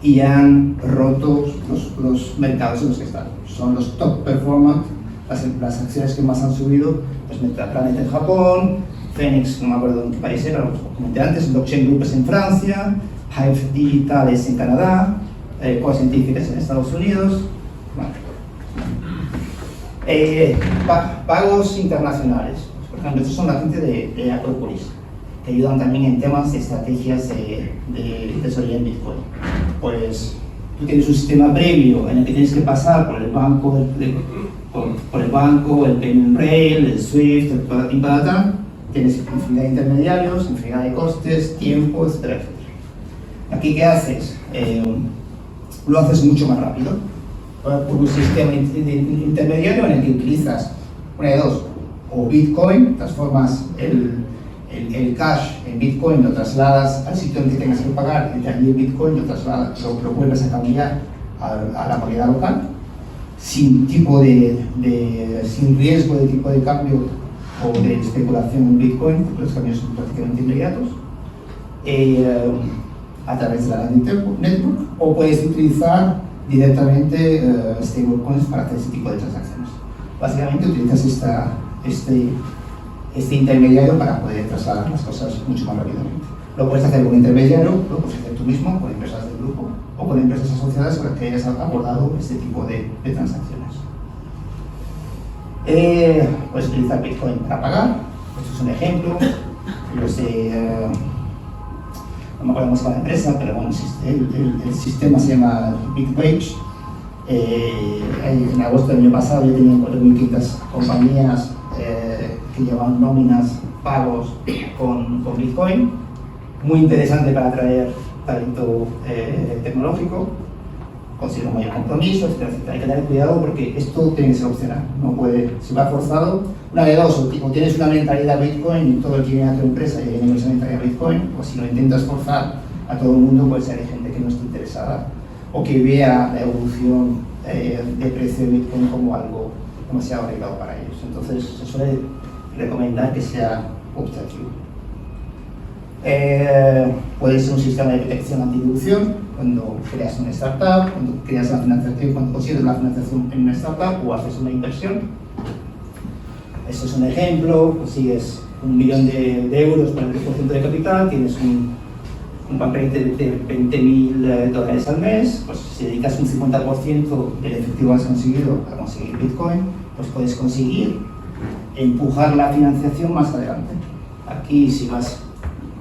y han roto los mercados en los que están. Son los top performance, las acciones que más han subido, pues Metaplanet en Japón, Phoenix, no me acuerdo en qué país era, lo comenté antes, Blockchain Group es en Francia, Hive Digital es en Canadá, Coa Scientific es en Estados Unidos, Pagos internacionales. Por ejemplo, estos son la gente de Acropolis, que ayudan también en temas de estrategias de tesorería en Bitcoin. Pues tú tienes un sistema previo en el que tienes que pasar por el banco, el payment rail, el SWIFT, el patatín patatán. Tienes infinidad de intermediarios, infinidad de costes, tiempo, etcétera, etcétera. Aquí, ¿qué haces? Lo haces mucho más rápido por un sistema intermediario en el que utilizas una de dos, o Bitcoin, transformas el cash en Bitcoin, lo trasladas al sitio en que tengas que pagar, y allí el Bitcoin lo trasladas, lo vuelves a cambiar a la moneda local, sin riesgo de tipo de cambio o de especulación en Bitcoin, porque los cambios son prácticamente inmediatos, a través de la Lightning Network, o puedes utilizar directamente stablecoins para hacer ese tipo de transacciones. Básicamente utilizas este intermediario para poder trasladar las cosas mucho más rápidamente. Lo puedes hacer con un intermediario, lo puedes hacer tú mismo, con empresas del grupo, o con empresas asociadas con las que hayas abordado este tipo de transacciones. Puedes utilizar Bitcoin para pagar. Esto es un ejemplo. No me acuerdo cómo se llama la empresa, pero bueno, el sistema se llama BitWage. En agosto del año pasado yo tenía 4.500 compañías que llevaban nóminas, pagos con Bitcoin. Muy interesante para atraer talento tecnológico. Consigue un mayor compromiso, etcétera, etcétera. Hay que tener cuidado porque esto tiene que ser opcional. No puede, si va forzado, una de dos, o tienes una mentalidad Bitcoin y todo el que viene a tu empresa ya viene con esa mentalidad Bitcoin, o si lo intentas forzar a todo el mundo, puede ser gente que no esté interesada o que vea la evolución de precio de Bitcoin como algo demasiado arreglado para ellos. Entonces, se suele recomendar que sea optativo. Puede ser un sistema de protección antidilución cuando creas una startup, cuando creas la financiación, cuando consigues la financiación en una startup o haces una inversión. Esto es un ejemplo, consigues 1 millón de euros para el 10% de capital, tienes un papel de $20.000 al mes, pues si dedicas un 50% del efectivo que has conseguido para conseguir Bitcoin, pues puedes conseguir empujar la financiación más adelante. Aquí, si vas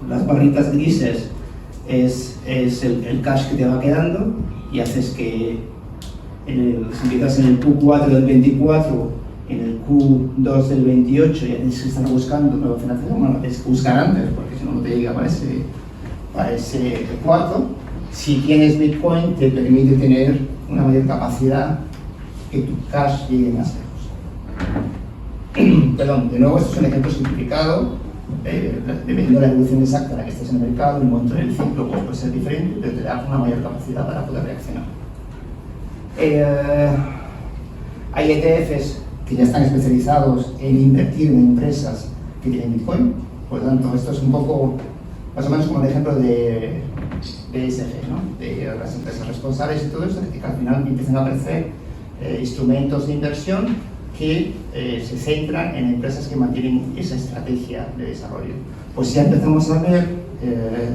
las barritas grises es el cash que te va quedando y haces que si empiezas en el Q4 del 24, en el Q2 del 28 ya tienes que estar buscando nueva financiación. Bueno, tienes que buscar antes porque si no, no te llega para ese cuarto. Si tienes Bitcoin te permite tener una mayor capacidad que tu cash llegue más lejos. Perdón, de nuevo esto es un ejemplo simplificado. Dependiendo de la evolución exacta en la que estés en el mercado, el momento del ciclo puede ser diferente, pero te da una mayor capacidad para poder reaccionar. Hay ETFs que ya están especializados en invertir en empresas que tienen Bitcoin, por lo tanto, esto es un poco, más o menos como el ejemplo de ESG, ¿no? De las empresas responsables y todo eso, que al final empiezan a aparecer instrumentos de inversión que se centran en empresas que mantienen esa estrategia de desarrollo. Pues ya empezamos a ver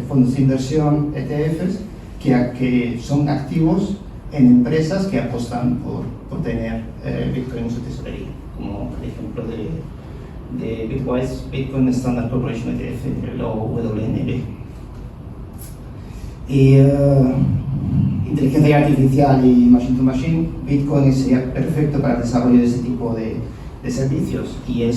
fondos de inversión, ETFs, que son activos en empresas que apostan por tener Bitcoin en su tesorería, como el ejemplo de Bitwise, Bitcoin Standard Corporation ETF, el OWNB. Y inteligencia artificial y machine to machine, Bitcoin sería perfecto para el desarrollo de ese tipo de servicios y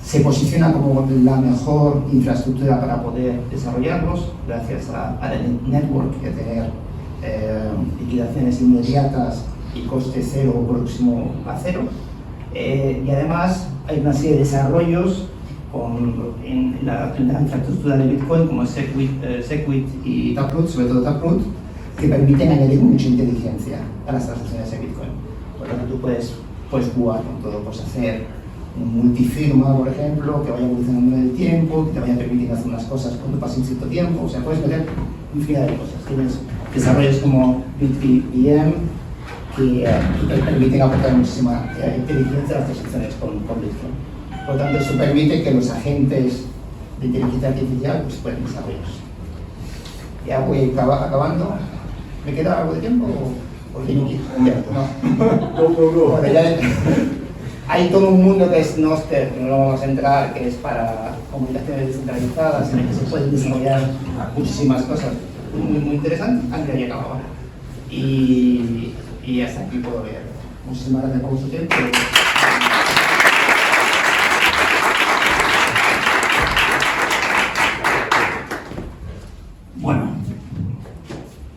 se posiciona como la mejor infraestructura para poder desarrollarlos gracias a la network y a tener liquidaciones inmediatas y coste cero o próximo a cero. Y además hay una serie de desarrollos en la infraestructura de Bitcoin como Segwit y Taproot, sobre todo Taproot, que permiten añadir mucha inteligencia a las transacciones de Bitcoin. Por lo que tú puedes jugar con todo, puedes hacer un multifirma, por ejemplo, que vaya evolucionando en el tiempo, que te vaya permitiendo hacer unas cosas cuando pase un cierto tiempo, o sea, puedes meter infinidad de cosas. Tienes desarrollos como BitVM que te permiten aportar muchísima inteligencia a las transacciones con Bitcoin. Por lo tanto, eso permite que los agentes de inteligencia artificial pues, puedan desarrollarse. Ya voy acabando. ¿Me queda algo de tiempo? porque no quiero Humberto, no. Bueno, ya hay todo un mundo que es Noster, que no lo vamos a entrar, que es para comunicaciones descentralizadas, en el que se pueden desarrollar muchísimas cosas muy interesantes. Antes ya acababa. Y hasta aquí puedo leer. Muchísimas gracias por su tiempo. Bueno,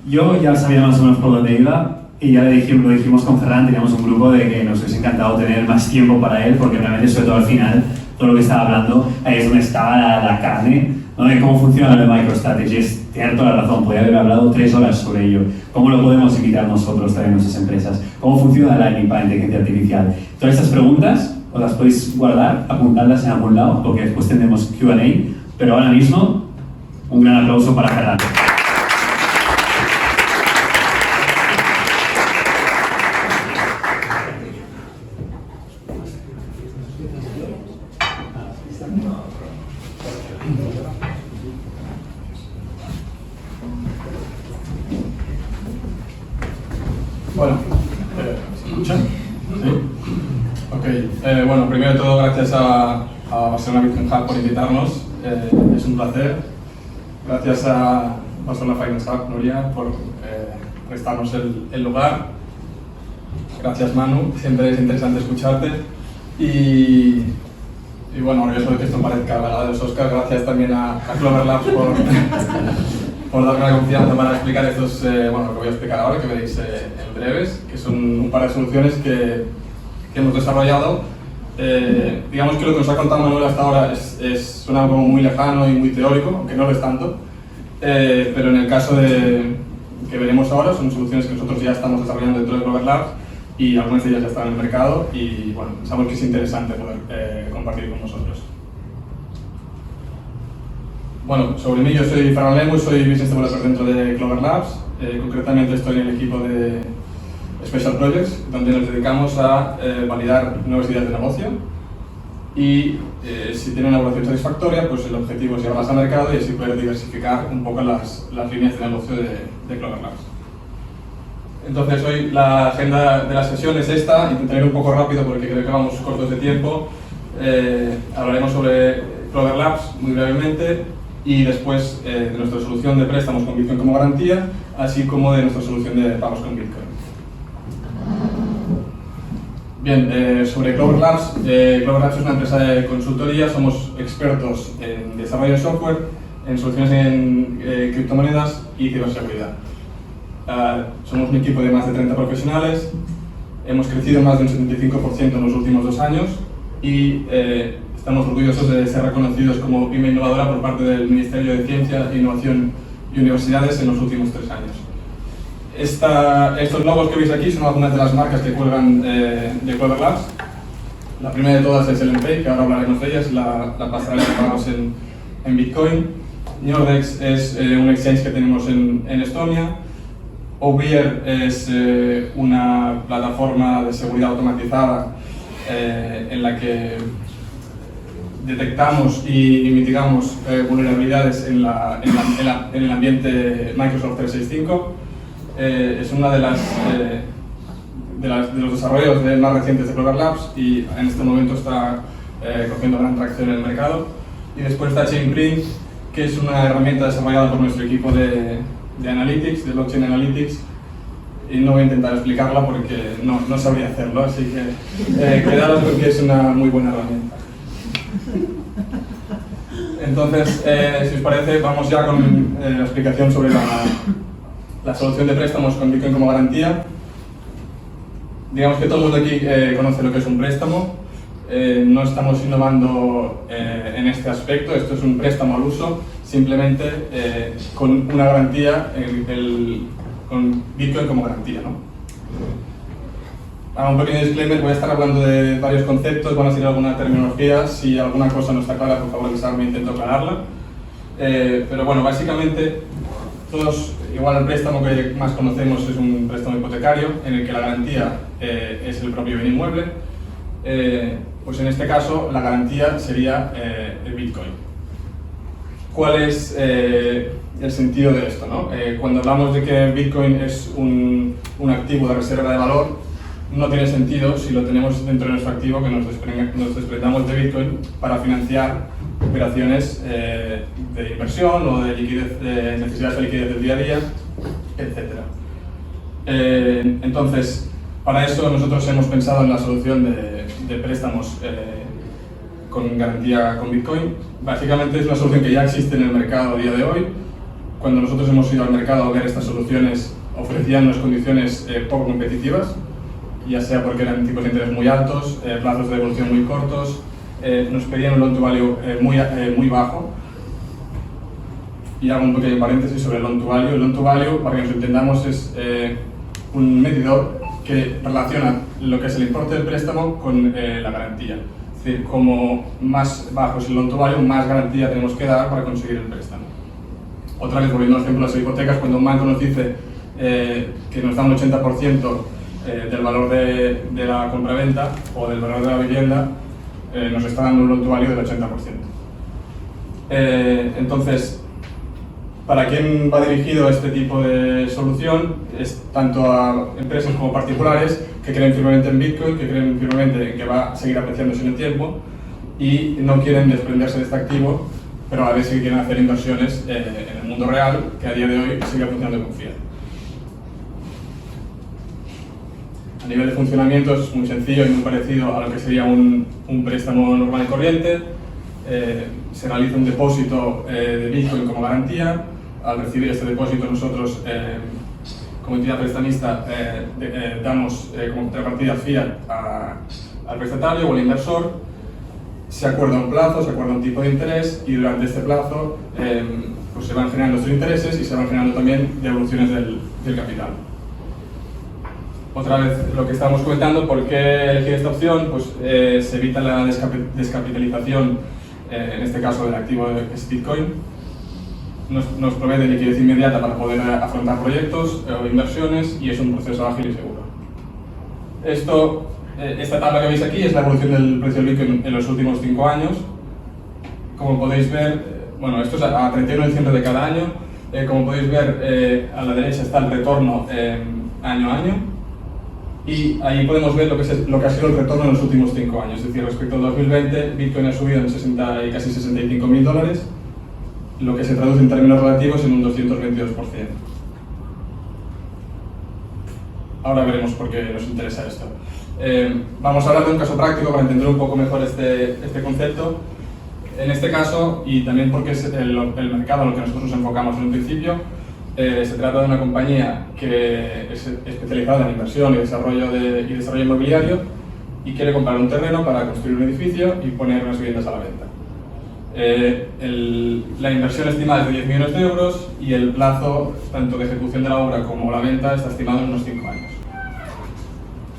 yo ya sabía más o menos por dónde iba y ya lo dijimos con Ferran, teníamos un grupo de que nos hubiese encantado tener más tiempo para él, porque realmente, sobre todo al final, todo lo que estaba hablando, ahí es donde estaba la carne, ¿no? De cómo funciona la MicroStrategy. Es tener toda la razón, podría haber hablado 3 horas sobre ello. ¿Cómo lo podemos invitar nosotros también en nuestras empresas? ¿Cómo funciona el Lightning para inteligencia artificial? Todas estas preguntas os las podéis guardar, apuntarlas en algún lado, porque después tendremos Q&A, pero ahora mismo, un gran aplauso para Ferran. Bueno, ¿se escucha? ¿Sí? Ok. Bueno, primero de todo, gracias a Barcelona Bitcoin Hub por invitarnos. Es un placer. Gracias a Barcelona Finance Hub, Nuria, por prestarnos el lugar. Gracias, Manu. Siempre es interesante escucharte. Y bueno, orgulloso de que esto parezca la gala de los Oscars. Gracias también a Clover Labs por darme la confianza para explicar estos, bueno, lo que voy a explicar ahora, que veréis en breves, que son un par de soluciones que hemos desarrollado. Digamos que lo que nos ha contado Manuel hasta ahora suena como muy lejano y muy teórico, aunque no lo es tanto, pero en el caso que veremos ahora son soluciones que nosotros ya estamos desarrollando dentro de Clover Labs y algunas de ellas ya están en el mercado y bueno, pensamos que es interesante poder compartir con vosotros. Bueno, sobre mí, yo soy Ferran Lemus, soy Business Developer dentro de Clover Labs. Concretamente estoy en el equipo de Special Projects, donde nos dedicamos a validar nuevas ideas de negocio y si tienen una evaluación satisfactoria, pues el objetivo es llevarlas al mercado y así poder diversificar un poco las líneas de negocio de Clover Labs. Entonces hoy la agenda de la sesión es esta, intentaré ir un poco rápido porque creo que vamos cortos de tiempo. Hablaremos sobre Clover Labs muy brevemente y después de nuestra solución de préstamos con Bitcoin como garantía, así como de nuestra solución de pagos con Bitcoin. Bien, sobre Clover Labs. Clover Labs es una empresa de consultoría, somos expertos en desarrollo de software, en soluciones en criptomonedas y ciberseguridad. Somos un equipo de más de 30 profesionales, hemos crecido más de un 75% en los últimos 2 años y estamos orgullosos de ser reconocidos como pyme innovadora por parte del Ministerio de Ciencia, Innovación y Universidades en los últimos 3 años. Estos logos que veis aquí son algunas de las marcas que cuelgan de Clover Labs. La primera de todas es LNPay, que ahora hablaremos de ella, es la pasarela de pagos en Bitcoin. Nordex es un exchange que tenemos en Estonia. OBIER es una plataforma de seguridad automatizada en la que detectamos y mitigamos vulnerabilidades en el ambiente Microsoft 365. Es una de los desarrollos más recientes de Clover Labs y en este momento está cogiendo gran tracción en el mercado. Y después está Chainprint, que es una herramienta desarrollada por nuestro equipo de Analytics, de Blockchain Analytics, y no voy a intentar explicarla porque no sabría hacerlo, así que quedaros porque es una muy buena herramienta. Entonces, si os parece, vamos ya con la explicación sobre la solución de préstamos con Bitcoin como garantía. Digamos que todo el mundo aquí conoce lo que es un préstamo. No estamos innovando en este aspecto, esto es un préstamo al uso, simplemente con una garantía, con Bitcoin como garantía, ¿no? Un pequeño disclaimer, voy a estar hablando de varios conceptos, van a ser alguna terminología, si alguna cosa no está clara, por favor avisarme, intento aclararla. Pero bueno, básicamente, todos, igual el préstamo que más conocemos es un préstamo hipotecario, en el que la garantía es el propio bien inmueble. Pues en este caso, la garantía sería el Bitcoin. ¿cuál es el sentido de esto, ¿no? Cuando hablamos de que Bitcoin es un activo de reserva de valor, no tiene sentido si lo tenemos dentro de nuestro activo que nos desprendamos de Bitcoin para financiar operaciones de inversión o de liquidez, de necesidades de liquidez del día a día, etc. Entonces, para eso nosotros hemos pensado en la solución de préstamos con garantía con Bitcoin. Básicamente es una solución que ya existe en el mercado a día de hoy. Cuando nosotros hemos ido al mercado a ver estas soluciones, ofrecían unas condiciones poco competitivas, ya sea porque eran tipos de interés muy altos, plazos de devolución muy cortos, nos pedían un loan to value muy bajo. Y hago un pequeño paréntesis sobre el loan to value. El loan to value, para que nos entendamos, es un medidor que relaciona lo que es el importe del préstamo con la garantía. Es decir, como más bajo es el loan to value, más garantía tenemos que dar para conseguir el préstamo. Otra vez, volviendo al ejemplo de las hipotecas, cuando un banco nos dice que nos da un 80% del valor de la compraventa o del valor de la vivienda, nos está dando un loan to value del 80%. Entonces, ¿para quién va dirigido este tipo de solución? Es tanto a empresas como particulares que creen firmemente en Bitcoin, que creen firmemente en que va a seguir apreciándose en el tiempo y no quieren desprenderse de este activo, pero a la vez sí quieren hacer inversiones en el mundo real, que a día de hoy sigue funcionando con fiat. A nivel de funcionamiento es muy sencillo y muy parecido a lo que sería un préstamo normal y corriente. Se realiza un depósito de Bitcoin como garantía. Al recibir este depósito nosotros, como entidad prestamista, damos como contrapartida fiat al prestatario o al inversor. Se acuerda un plazo, se acuerda un tipo de interés y durante este plazo pues se van generando estos intereses y se van generando también devoluciones del capital. Otra vez lo que estábamos comentando, ¿por qué elegir esta opción? Pues se evita la descapitalización, en este caso del activo que es Bitcoin. Nos provee de liquidez inmediata para poder afrontar proyectos o inversiones y es un proceso ágil y seguro. Esta tabla que veis aquí es la evolución del precio del Bitcoin en los últimos 5 años. Como podéis ver, bueno, esto es a 31 de diciembre de cada año. Como podéis ver, a la derecha está el retorno año a año. Y ahí podemos ver lo que ha sido el retorno en los últimos 5 años. Es decir, respecto al 2020, Bitcoin ha subido en casi $65.000, lo que se traduce en términos relativos en un 222%. Ahora veremos por qué nos interesa esto. Vamos a hablar de un caso práctico para entender un poco mejor este concepto. En este caso, y también porque es el mercado en el que nosotros nos enfocamos en un principio, se trata de una compañía que es especializada en inversión y desarrollo inmobiliario y quiere comprar un terreno para construir un edificio y poner unas viviendas a la venta. La inversión estimada es de 10 millones de euros y el plazo tanto de ejecución de la obra como la venta está estimado en unos 5 años.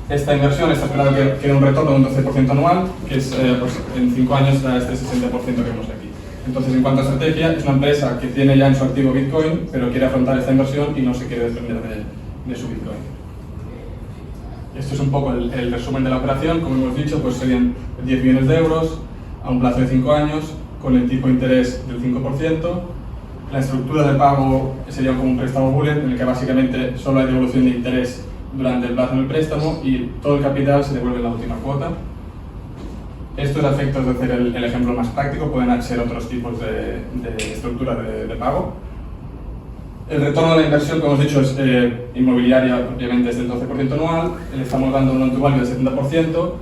Esta inversión está esperada que dé un retorno de un 12% anual, que es pues, en 5 años da este 60% que vemos aquí. Entonces, en cuanto a estrategia, es una empresa que tiene ya en su activo Bitcoin, pero quiere afrontar esta inversión y no se quiere desprender de su Bitcoin. Esto es un poco el resumen de la operación. Como hemos dicho, pues serían 10 millones de euros a un plazo de 5 años, con el tipo de interés del 5%. La estructura de pago sería como un préstamo bullet, en el que básicamente solo hay devolución de interés durante el plazo del préstamo y todo el capital se devuelve en la última cuota. Estos efectos de hacer el ejemplo más práctico pueden ser otros tipos de estructura de pago. El retorno de la inversión, como hemos dicho, es inmobiliaria, obviamente es del 12% anual. Le estamos dando un loan to value del 70%,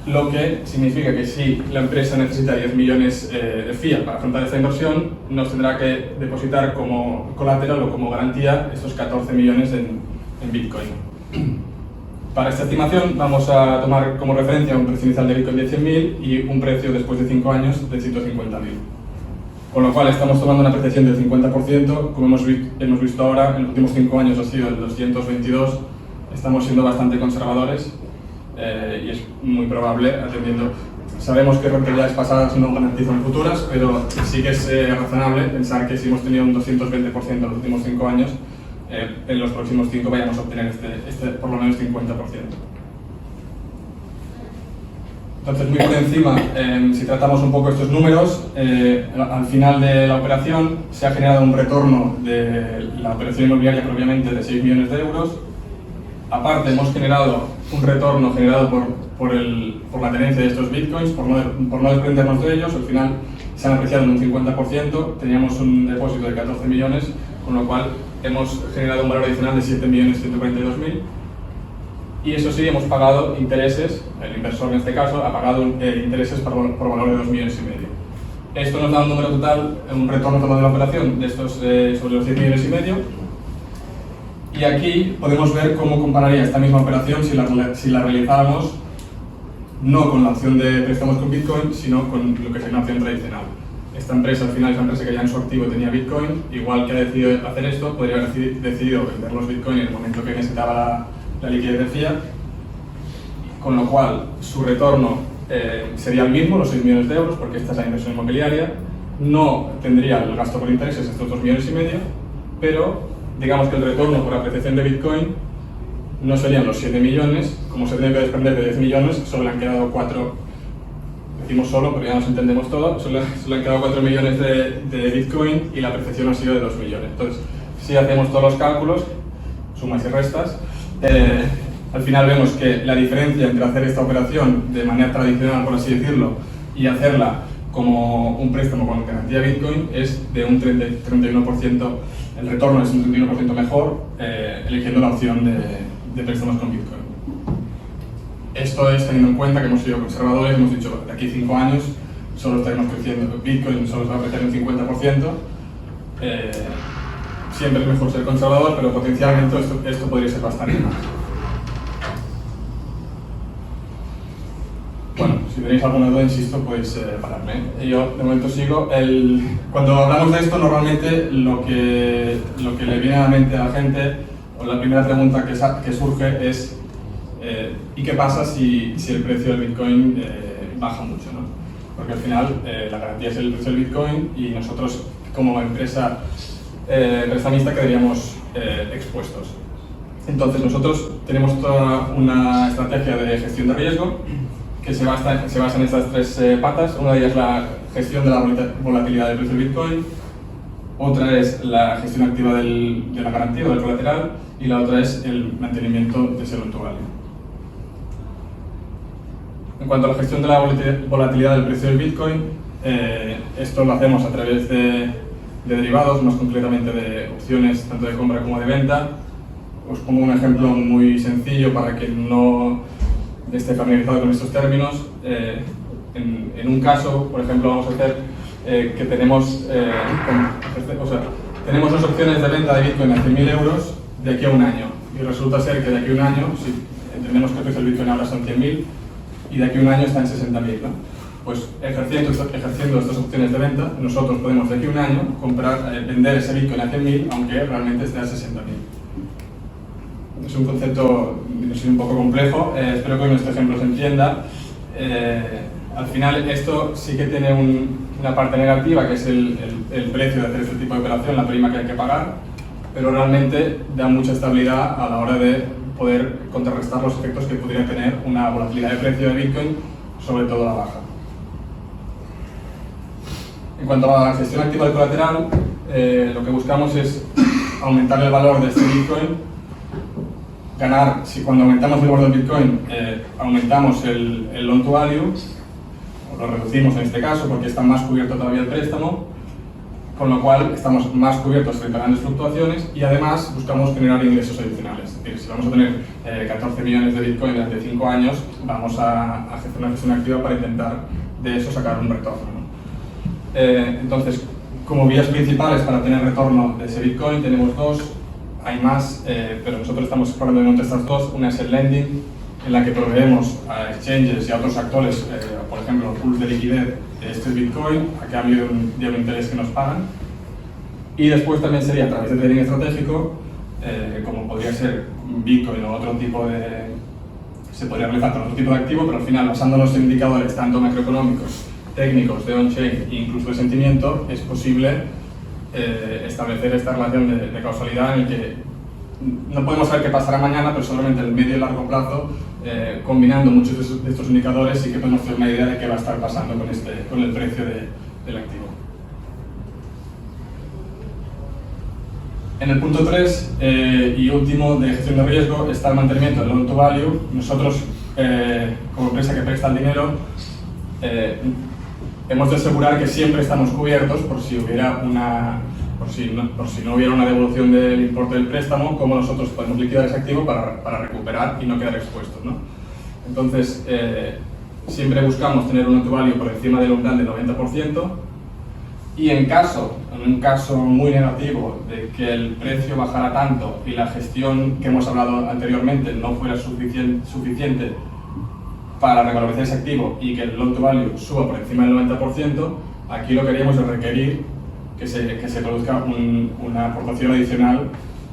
lo que significa que si la empresa necesita 10 millones de fiat para afrontar esta inversión, nos tendrá que depositar como colateral o como garantía estos 14 millones en Bitcoin. Para esta estimación vamos a tomar como referencia un precio inicial de Bitcoin de 100.000 y un precio después de 5 años de 150.000. Con lo cual estamos tomando una apreciación del 50%, como hemos visto ahora, en los últimos 5 años ha sido el 222, estamos siendo bastante conservadores y es muy probable, atendiendo, sabemos que rentabilidades pasadas no garantizan futuras, pero sí que es razonable pensar que si hemos tenido un 220% en los últimos 5 años, en los próximos 5 vayamos a obtener por lo menos 50%. Entonces, muy por encima, si tratamos un poco estos números, al final de la operación se ha generado un retorno de la operación inmobiliaria propiamente de 6 millones de euros. Aparte, hemos generado un retorno generado por la tenencia de estos bitcoins, por no desprendernos de ellos. Al final se han apreciado en un 50%, teníamos un depósito de 14 millones, con lo cual hemos generado un valor adicional de 7.142.000. Y eso sí, hemos pagado intereses, el inversor en este caso ha pagado intereses por valor de 2,5 millones. Esto nos da un número total, un retorno total de la operación de estos sobre los 10,5 millones. Y aquí podemos ver cómo compararía esta misma operación si la realizáramos no con la opción de préstamos con Bitcoin, sino con lo que sería una opción tradicional. Esta empresa, al final, es una empresa que ya en su activo tenía Bitcoin, igual que ha decidido hacer esto, podría haber decidido vender los Bitcoin en el momento que necesitaba la liquidez de fiat, con lo cual su retorno sería el mismo, los 6 millones de euros, porque esta es la inversión inmobiliaria, no tendría el gasto por intereses, estos 2,5 millones, pero digamos que el retorno por apreciación de Bitcoin no serían los 7 millones, como se tiene que desprender de 10 millones, solo le han quedado 4, decimos solo, pero ya nos entendemos todo, solo le han quedado 4 millones de Bitcoin y la apreciación ha sido de 2 millones. Entonces, si hacemos todos los cálculos, sumas y restas, al final vemos que la diferencia entre hacer esta operación de manera tradicional, por así decirlo, y hacerla como un préstamo con garantía Bitcoin es de un 31%, el retorno es un 31% mejor, eligiendo la opción de préstamos con Bitcoin. Esto es teniendo en cuenta que hemos sido conservadores, hemos dicho de aquí 5 años solo estaremos creciendo, Bitcoin solo se va a crecer un 50%. Siempre es mejor ser conservador, pero potencialmente esto podría ser bastante más. Bueno, si tenéis alguna duda, insisto, podéis pararme. Yo de momento sigo. Cuando hablamos de esto, normalmente lo que le viene a la mente a la gente, o la primera pregunta que surge es ¿y qué pasa si el precio del Bitcoin baja mucho, ¿no? Porque al final la garantía es el precio del Bitcoin y nosotros como empresa prestamista quedaríamos expuestos. Entonces nosotros tenemos toda una estrategia de gestión de riesgo que se basa en estas 3 patas. Una de ellas es la gestión de la volatilidad del precio del Bitcoin, otra es la gestión activa de la garantía o del colateral y la otra es el mantenimiento de ese loan to value. En cuanto a la gestión de la volatilidad del precio del Bitcoin, esto lo hacemos a través de derivados, más concretamente de opciones tanto de compra como de venta. Os pongo un ejemplo muy sencillo para que no esté familiarizado con estos términos. En un caso, por ejemplo, vamos a hacer que tenemos 2 opciones de venta de Bitcoin a 100.000 euros de aquí a un año. Y resulta ser que de aquí a un año, si entendemos que el precio del Bitcoin ahora son 100.000 y de aquí a un año está en 60.000, ¿no? Pues ejerciendo estas opciones de venta, nosotros podemos de aquí a un año vender ese Bitcoin a 100.000, aunque realmente esté a 60.000. Es un concepto un poco complejo, espero que con este ejemplo se entienda. Al final esto sí que tiene una parte negativa, que es el precio de hacer este tipo de operación, la prima que hay que pagar, pero realmente da mucha estabilidad a la hora de poder contrarrestar los efectos que podría tener una volatilidad de precio de Bitcoin, sobre todo la baja. En cuanto a la gestión activa del colateral, lo que buscamos es aumentar el valor de este Bitcoin, ganar, si cuando aumentamos el valor del Bitcoin aumentamos el loan to value, o lo reducimos en este caso porque está más cubierto todavía el préstamo, con lo cual estamos más cubiertos frente a grandes fluctuaciones y además buscamos generar ingresos adicionales. Es decir, si vamos a tener 14 millones de Bitcoin durante 5 años, vamos a hacer una gestión activa para intentar de eso sacar un retorno, ¿no? Entonces, como vías principales para tener retorno de ese Bitcoin tenemos 2, hay más, pero nosotros estamos explorando de momento estas 2. Una es el lending, en la que proveemos a exchanges y a otros actores, por ejemplo, pools de liquidez de este Bitcoin, a cambio de un interés que nos pagan. Y después también sería a través de trading estratégico, como podría ser Bitcoin o otro tipo de... se podría realizar con otro tipo de activo, pero al final, basándonos en indicadores tanto macroeconómicos, técnicos, de on-chain e incluso de sentimiento, es posible establecer esta relación de causalidad en el que no podemos saber qué pasará mañana, pero seguramente en el medio y largo plazo, combinando muchos de estos indicadores, sí que podemos tener una idea de qué va a estar pasando con el precio del activo. En el punto 3 y último de gestión de riesgo está el mantenimiento del loan to value. Nosotros, como empresa que presta el dinero, hemos de asegurar que siempre estamos cubiertos por si no hubiera una devolución del importe del préstamo, cómo nosotros podemos liquidar ese activo para recuperar y no quedar expuestos, ¿no? Entonces, siempre buscamos tener un loan to value por encima del umbral del 90%, y en un caso muy negativo de que el precio bajara tanto y la gestión que hemos hablado anteriormente no fuera suficiente para revalorizar ese activo y que el loan to value suba por encima del 90%, aquí lo que haríamos es requerir que se produzca una aportación adicional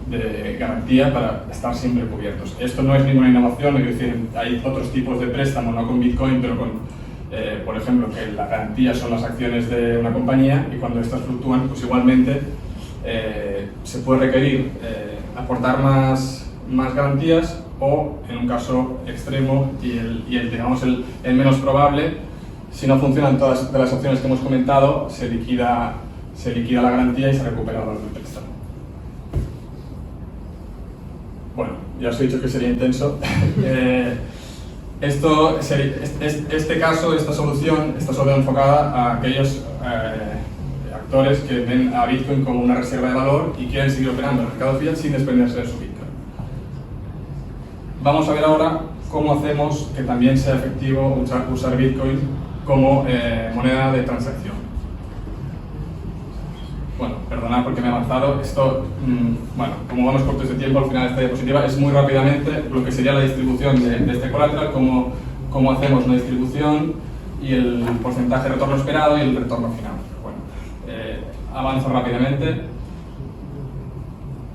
de garantía para estar siempre cubiertos. Esto no es ninguna innovación, es decir, hay otros tipos de préstamo, no con Bitcoin, pero con, por ejemplo, que la garantía son las acciones de una compañía, y cuando estas fluctúan, pues igualmente se puede requerir aportar más garantías, o en un caso extremo y el menos probable, si no funcionan todas de las opciones que hemos comentado, se liquida la garantía y se recupera el valor del préstamo. Bueno, ya os he dicho que sería intenso. Este caso, esta solución está sobre enfocada a aquellos actores que ven a Bitcoin como una reserva de valor y quieren seguir operando en el mercado fiat sin desprenderse de su Bitcoin. Vamos a ver ahora cómo hacemos que también sea efectivo usar Bitcoin como moneda de transacción. Bueno, perdonad porque me he avanzado. Esto, bueno, como vamos cortos de tiempo, al final de esta diapositiva es muy rápidamente lo que sería la distribución de este colateral, cómo hacemos una distribución y el porcentaje de retorno esperado y el retorno final. Bueno, avanzo rápidamente.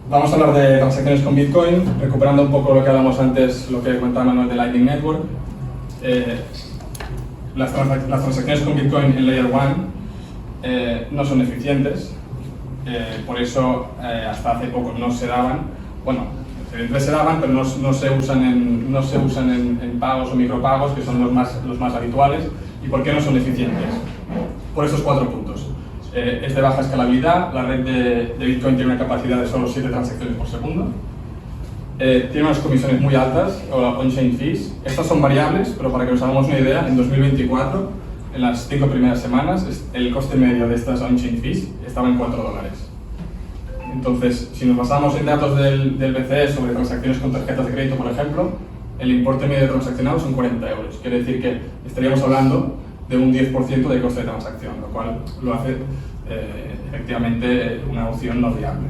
Vamos a hablar de transacciones con Bitcoin, recuperando un poco lo que hablamos antes, lo que comentaba Manuel de Lightning Network. Las transacciones con Bitcoin en Layer 1 no son eficientes, por eso hasta hace poco no se daban. Bueno, evidentemente se daban, pero no se usan en pagos o micropagos, que son los más habituales. ¿Y por qué no son eficientes? Por esos 4 puntos. Es de baja escalabilidad, la red de Bitcoin tiene una capacidad de solo 7 transacciones por segundo. Tiene unas comisiones muy altas, o on-chain fees. Estas son variables, pero para que nos hagamos una idea, en 2024, en las 5 primeras semanas, el coste medio de estas on-chain fees estaba en $4. Entonces, si nos basamos en datos del BCE sobre transacciones con tarjetas de crédito, por ejemplo, el importe medio transaccionado son 40 euros. Quiere decir que estaríamos hablando de un 10% de coste de transacción, lo cual lo hace efectivamente una opción no viable.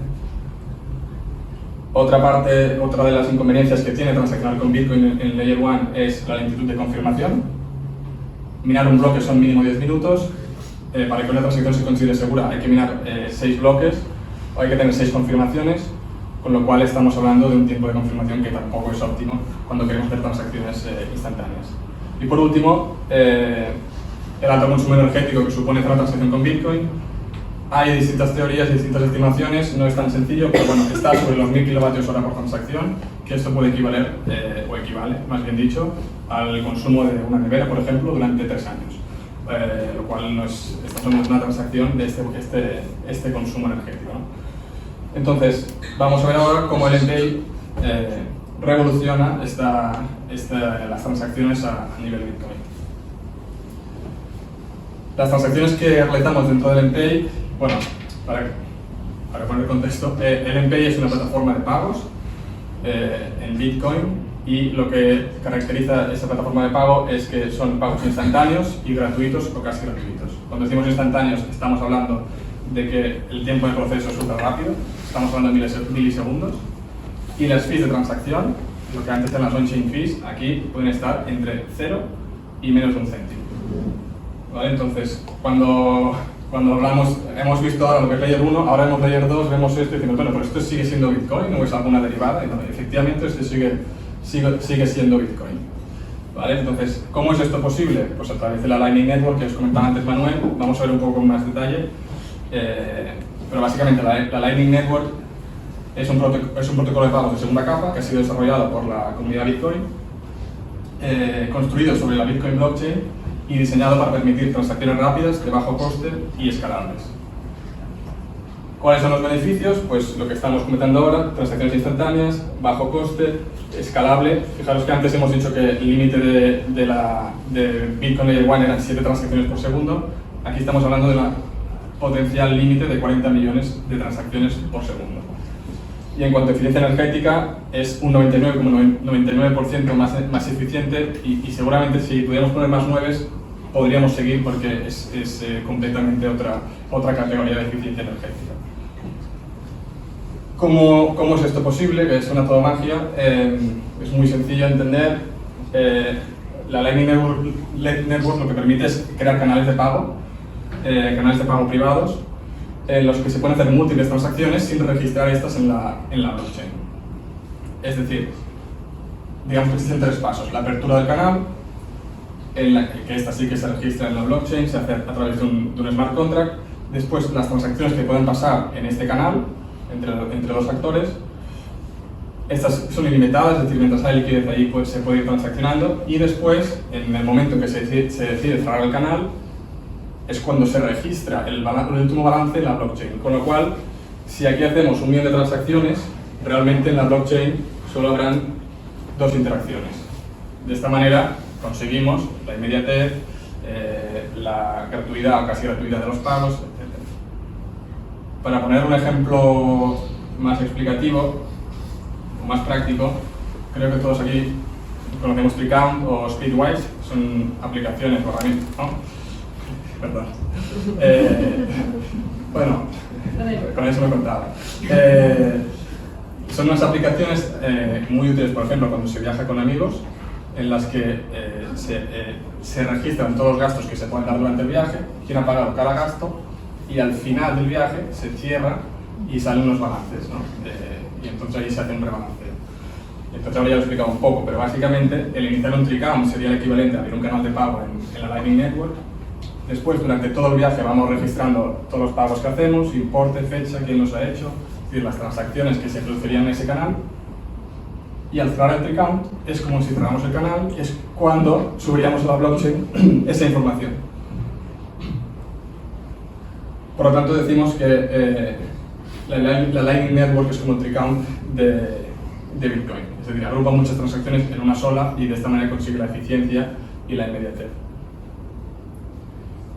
Otra de las inconveniencias que tiene transaccionar con Bitcoin en Layer 1 es la lentitud de confirmación. Minar un bloque son mínimo 10 minutos. Para que una transacción se considere segura hay que minar 6 bloques, o hay que tener 6 confirmaciones, con lo cual estamos hablando de un tiempo de confirmación que tampoco es óptimo cuando queremos hacer transacciones instantáneas. Y por último, el alto consumo energético que supone hacer una transacción con Bitcoin. Hay distintas teorías y distintas estimaciones, no es tan sencillo, pero bueno, está sobre los 1000 kWh por transacción, que esto puede equivaler, o equivale, más bien dicho, al consumo de una nevera, por ejemplo, durante 3 años. Lo cual esta no es una transacción de este consumo energético, ¿no? Entonces, vamos a ver ahora cómo el NPay revoluciona las transacciones a nivel Bitcoin. Las transacciones que realizamos dentro del NPay, bueno, para poner contexto, el NPay es una plataforma de pagos en Bitcoin, y lo que caracteriza esa plataforma de pago es que son pagos instantáneos y gratuitos o casi gratuitos. Cuando decimos instantáneos estamos hablando de que el tiempo de proceso es súper rápido, estamos hablando de milisegundos, y las fees de transacción, lo que antes eran las on-chain fees, aquí pueden estar entre 0 y menos de un céntimo. ¿Vale? Entonces, cuando hablamos, hemos visto ahora lo que es Layer 1, ahora vemos Layer 2, vemos esto y decimos, bueno, pero esto sigue siendo Bitcoin o es alguna derivada, y no, efectivamente esto sigue siendo Bitcoin. ¿Vale? Entonces, ¿cómo es esto posible? Pues a través de la Lightning Network que os comentaba antes Manuel, vamos a ver un poco con más detalle, pero básicamente la Lightning Network Es un protocolo de pagos de segunda capa que ha sido desarrollado por la comunidad Bitcoin, construido sobre la Bitcoin blockchain y diseñado para permitir transacciones rápidas, de bajo coste y escalables. ¿Cuáles son los beneficios? Pues lo que estamos comentando ahora: transacciones instantáneas, bajo coste, escalable. Fijaros que antes hemos dicho que el límite de Bitcoin Layer 1 eran 7 transacciones por segundo. Aquí estamos hablando de una potencial límite de 40 millones de transacciones por segundo. Y en cuanto a eficiencia energética, es un 99,99% más eficiente y seguramente si pudiéramos poner más 9 podríamos seguir, porque es completamente otra categoría de eficiencia energética. ¿Cómo es esto posible? Que suena todo magia. Es muy sencillo de entender. La Lightning Network lo que permite es crear canales de pago privados, en los que se pueden hacer múltiples transacciones sin registrar estas en la blockchain. Es decir, digamos que existen 3 pasos: la apertura del canal, que esta sí que se registra en la blockchain, se hace a través de un smart contract. Después, las transacciones que pueden pasar en este canal entre dos actores, estas son ilimitadas, es decir, mientras hay liquidez ahí se puede ir transaccionando. Y después, en el momento en que se decide cerrar el canal, es cuando se registra el último balance en la blockchain. Con lo cual, si aquí hacemos 1 millón de transacciones, realmente en la blockchain solo habrán 2 interacciones. De esta manera conseguimos la inmediatez, la gratuidad o casi gratuidad de los pagos, etc. Para poner un ejemplo más explicativo o más práctico, creo que todos aquí conocemos Tricount o Speedwise, son aplicaciones o herramientas, ¿no? Perdón. Bueno, con eso me contaba. Son unas aplicaciones muy útiles, por ejemplo, cuando se viaja con amigos, en las que se registran todos los gastos que se pueden dar durante el viaje, quién ha pagado cada gasto, y al final del viaje se cierra y salen unos balances, ¿no? Y entonces ahí se hace un rebalanceo. Entonces ahora ya lo he explicado un poco, pero básicamente el iniciar un Tricount sería el equivalente a abrir un canal de pago en la Lightning Network. Después, durante todo el viaje, vamos registrando todos los pagos que hacemos, importe, fecha, quién los ha hecho, es decir, las transacciones que se producirían en ese canal. Y al cerrar el Tricount, es como si cerramos el canal, y es cuando subiríamos a la blockchain esa información. Por lo tanto, decimos que la Lightning Network es como el Tricount de Bitcoin. Es decir, agrupa muchas transacciones en una sola y de esta manera consigue la eficiencia y la inmediatez.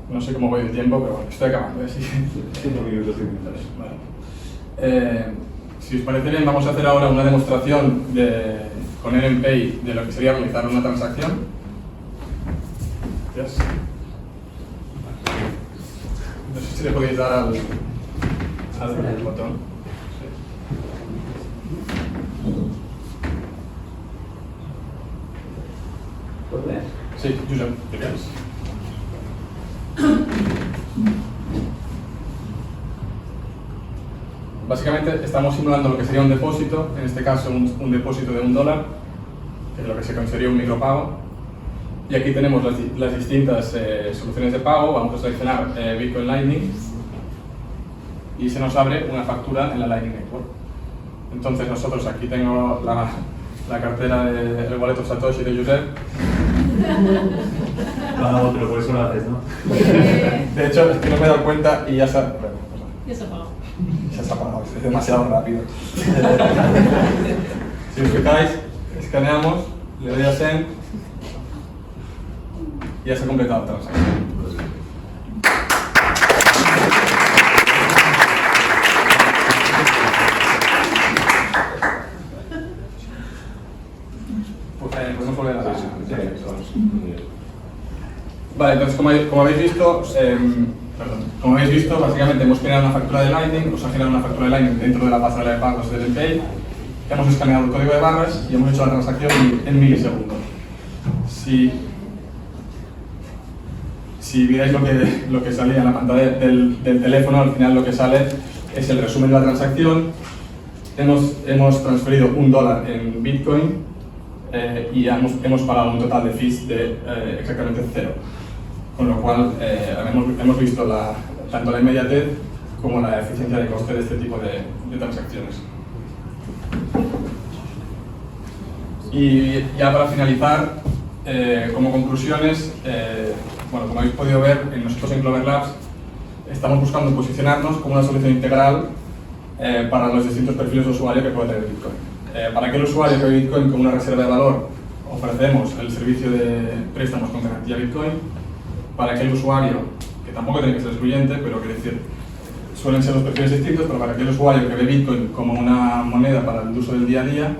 No sé cómo voy de tiempo, pero bueno, estoy acabando. ¿Sí? 5 minutos y minutos. Vale. Si os parece bien, vamos a hacer ahora una demostración con LMPay de lo que sería realizar una transacción. Gracias. No sé si le podéis dar al botón. Sí, Josep, gracias. Básicamente estamos simulando lo que sería un depósito, en este caso un depósito de $1, que es lo que se consideraría un micropago. Y aquí tenemos las distintas soluciones de pago. Vamos a seleccionar Bitcoin Lightning y se nos abre una factura en la Lightning Network. Entonces nosotros, aquí tengo la cartera del Wallet of Satoshi de Josep. No, pero por eso lo haces, ¿no? De hecho, es que no me he dado cuenta y ya se ha... Bueno, Ya se apagó. ya se ha apagado, es demasiado rápido. Si os fijáis, escaneamos, le doy a Send y ya se ha completado la transacción. Podemos volver a la... Vale, entonces como habéis visto, básicamente hemos creado una factura de Lightning, os ha generado una factura de Lightning dentro de la pasarela de pagos del LMPay, hemos escaneado el código de barras y hemos hecho la transacción en milisegundos. Si miráis lo que salía en la pantalla del teléfono, al final lo que sale es el resumen de la transacción. Hemos transferido $1 en Bitcoin y hemos pagado un total de fees de exactamente 0. Con lo cual hemos visto tanto la inmediatez como la eficiencia de coste de este tipo de transacciones. Y ya para finalizar, como conclusiones, bueno, como habéis podido ver, nosotros en Clover Labs estamos buscando posicionarnos como una solución integral para los distintos perfiles de usuario que puede tener Bitcoin. Para aquel usuario que ve Bitcoin como una reserva de valor, ofrecemos el servicio de préstamos con garantía Bitcoin. Para aquel usuario, que tampoco tiene que ser excluyente, pero quiero decir, suelen ser los perfiles distintos, pero para aquel usuario que ve Bitcoin como una moneda para el uso del día a día,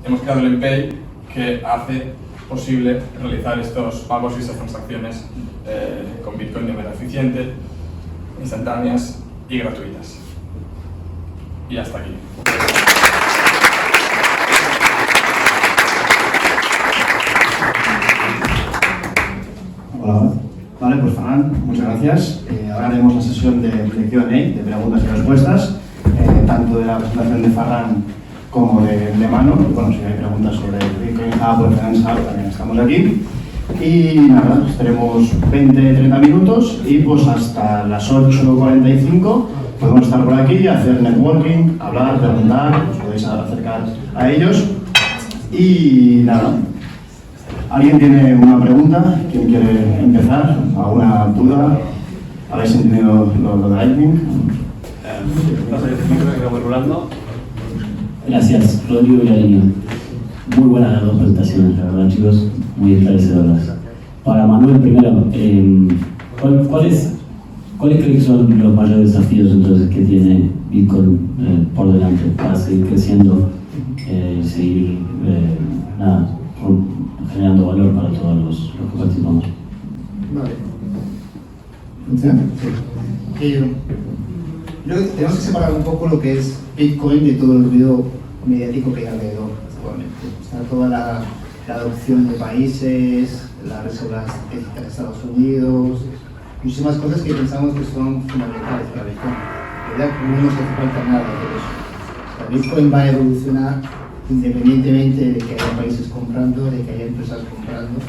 hemos creado el MPay que hace posible realizar estos pagos y estas transacciones con Bitcoin de manera eficiente, instantáneas y gratuitas. Y hasta aquí. Hola. Vale, pues Ferran, muchas gracias. Ahora haremos la sesión de Q&A, de preguntas y respuestas, tanto de la presentación de Ferran como de Manu. Bueno, si hay preguntas sobre el Bitcoin Hub o el Finance Hub, también estamos aquí. Y nada, estaremos 20-30 minutos y pues hasta las 8:45 podemos estar por aquí, hacer networking, hablar, preguntar, os podéis acercar a ellos. Y nada, ¿alguien tiene una pregunta? ¿Quién quiere empezar? ¿Alguna duda? ¿Habéis entendido lo de Lightning? Gracias, Rodrigo Villarino. Muy buenas las dos presentaciones, la verdad, chicos, muy esclarecedoras. Para Manuel, primero, ¿cuáles creen que son los mayores desafíos entonces que tiene Bitcoin por delante para seguir creciendo y seguir generando valor para todos los que participamos? Vale. ¿Funciona? Sí. Yo creo que tenemos que separar un poco lo que es Bitcoin de todo el ruido mediático que hay alrededor actualmente. Está toda la adopción de países, las reservas de Estados Unidos, muchísimas cosas que pensamos que son fundamentales para Bitcoin. En realidad no nos hace falta nada de eso. O sea, Bitcoin va a evolucionar independientemente de que haya países comprando, de que haya empresas comprando.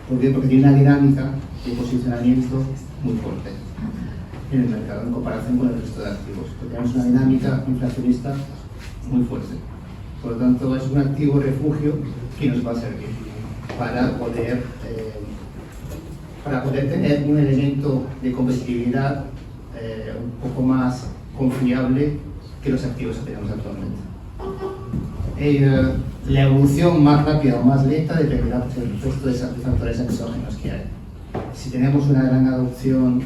¿Por qué? Porque tiene una dinámica de posicionamiento muy fuerte en el mercado en comparación con el resto de activos. Porque tenemos una dinámica inflacionista muy fuerte. Por lo tanto, es un activo refugio que nos va a servir para poder tener un elemento de competitividad un poco más confiable que los activos que tenemos actualmente. La evolución más rápida o más lenta dependerá del resto de factores exógenos que hay. Si tenemos una gran adopción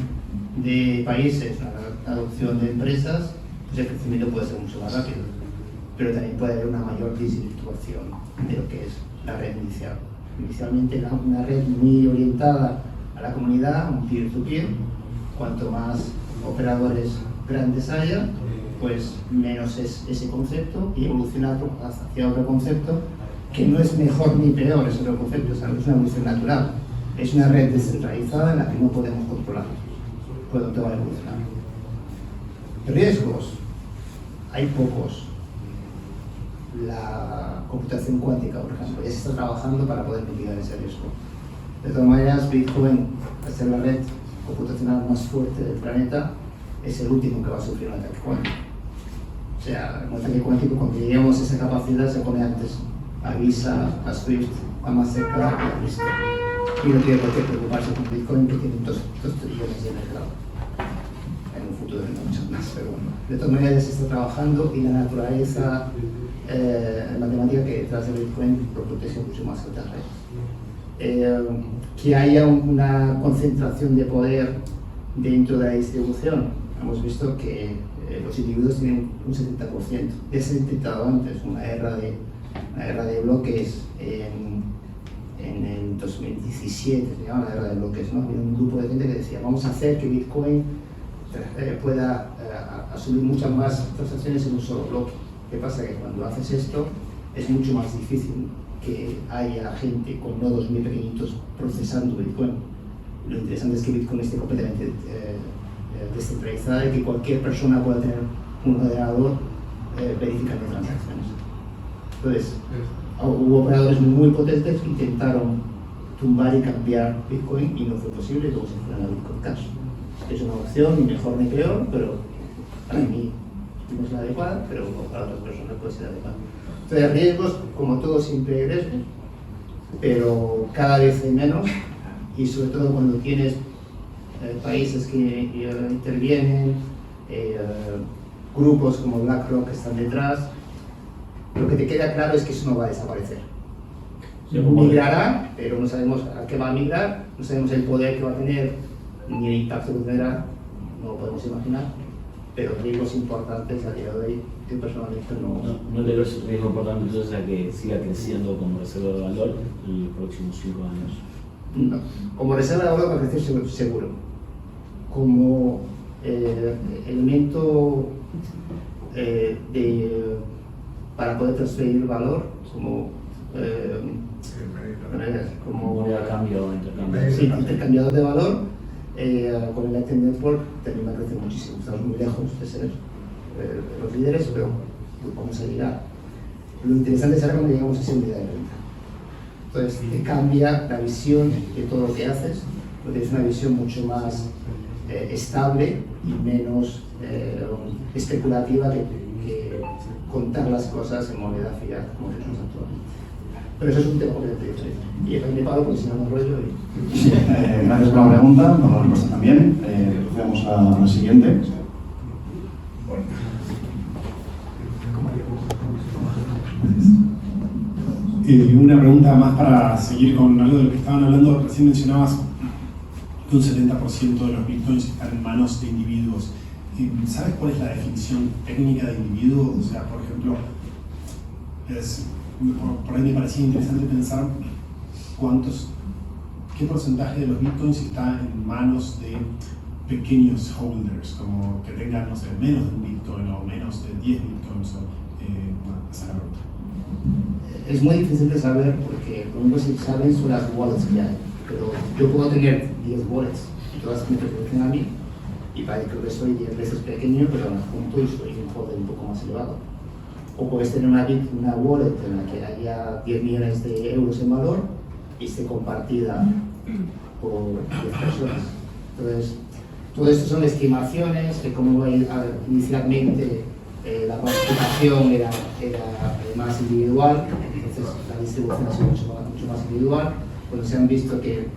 de países, una adopción de empresas, pues el crecimiento puede ser mucho más rápido, pero también puede haber una mayor desvirtuación de lo que es la red inicial. Inicialmente era una red muy orientada a la comunidad, un peer-to-peer. Cuanto más operadores grandes haya, pues menos es ese concepto y evoluciona hacia otro concepto que no es mejor ni peor, es otro concepto, es una evolución natural. Es una red descentralizada en la que no podemos controlar. Por lo tanto va a evolucionar. Riesgos, hay pocos. La computación cuántica, por ejemplo, ya se está trabajando para poder mitigar ese riesgo. De todas maneras, Bitcoin, al ser la red computacional más fuerte del planeta, es el último que va a sufrir un ataque cuántico. O sea, un ataque cuántico, cuando lleguemos a esa capacidad, se pone antes a Visa, a Swift, a Mastercard y a Visa. Y no tiene por qué preocuparse con Bitcoin, que tiene 2 trillones de mercado. En un futuro no muchas más, pero bueno. De todas maneras, se está trabajando y la naturaleza matemática que detrás de Bitcoin lo protege mucho más que otras redes. Que haya una concentración de poder dentro de la distribución. Hemos visto que los individuos tienen un 70%. Ya se ha intentado antes una guerra de bloques en el 2017, se llama la guerra de bloques, ¿no? Había un grupo de gente que decía, vamos a hacer que Bitcoin pueda asumir muchas más transacciones en un solo bloque. ¿Qué pasa? Que cuando haces esto es mucho más difícil que haya gente con nodos muy pequeñitos procesando Bitcoin. Lo interesante es que Bitcoin esté completamente descentralizada y que cualquier persona pueda tener un ordenador verificando transacciones. Entonces, hubo operadores muy potentes que intentaron tumbar y cambiar Bitcoin y no fue posible, y luego se fueron a Bitcoin Cash. Es una opción, ni mejor ni peor, pero para mí tuvimos la adecuada, pero para otras personas puede ser adecuada. Entonces, riesgos, como todo, siempre hay riesgos, pero cada vez hay menos, y sobre todo cuando tienes países que intervienen, grupos como BlackRock que están detrás, lo que te queda claro es que eso no va a desaparecer. Migrará, pero no sabemos a qué va a migrar, no sabemos el poder que va a tener, ni el impacto que tendrá, no lo podemos imaginar, pero riesgos importantes a día de hoy, yo personalmente No le ves riesgo importante entonces a que siga creciendo como reserva de valor en los próximos 5 años. no. Como reserva de valor va a crecer seguro. Como elemento para poder transferir valor, como Moneda de cambio o intercambio. sí, intercambiador de valor, con el Lightning Network termina a crecer muchísimo. Estamos muy lejos de ser los líderes, pero vamos a llegar. Lo interesante será cuando llegamos a esa unidad de venta. Entonces te cambia la visión de todo lo que haces, porque tienes una visión mucho más estable y menos especulativa que contar las cosas en moneda fiat como hacemos actualmente. Pero eso es un tema completamente diferente. Y aquí me paro porque si no me enrollo. Sí, gracias por la pregunta, por la respuesta también. Vamos a la siguiente. Una pregunta más para seguir con algo de lo que estaban hablando. Recién mencionabas que un 70% de los bitcoins están en manos de individuos. ¿Sabes cuál es la definición técnica de individuo? O sea, por ejemplo, por ahí me parecía interesante pensar qué porcentaje de los bitcoins está en manos de pequeños holders, como que tengan, no sé, menos de un bitcoin o menos de 10 bitcoins. Esa es la pregunta. Es muy difícil de saber porque lo único que se saben son las wallets que hay. Pero yo puedo tener 10 wallets y todas me pertenecen a mí, y parece que soy 10 veces pequeño, pero me junto y soy un holder un poco más elevado. O puedes tener una wallet en la que haya 10 millones de euros en valor y esté compartida por 10 personas. Entonces, todo esto son estimaciones de cómo inicialmente la participación era más individual, entonces la distribución ha sido mucho más individual. Cuando se han visto que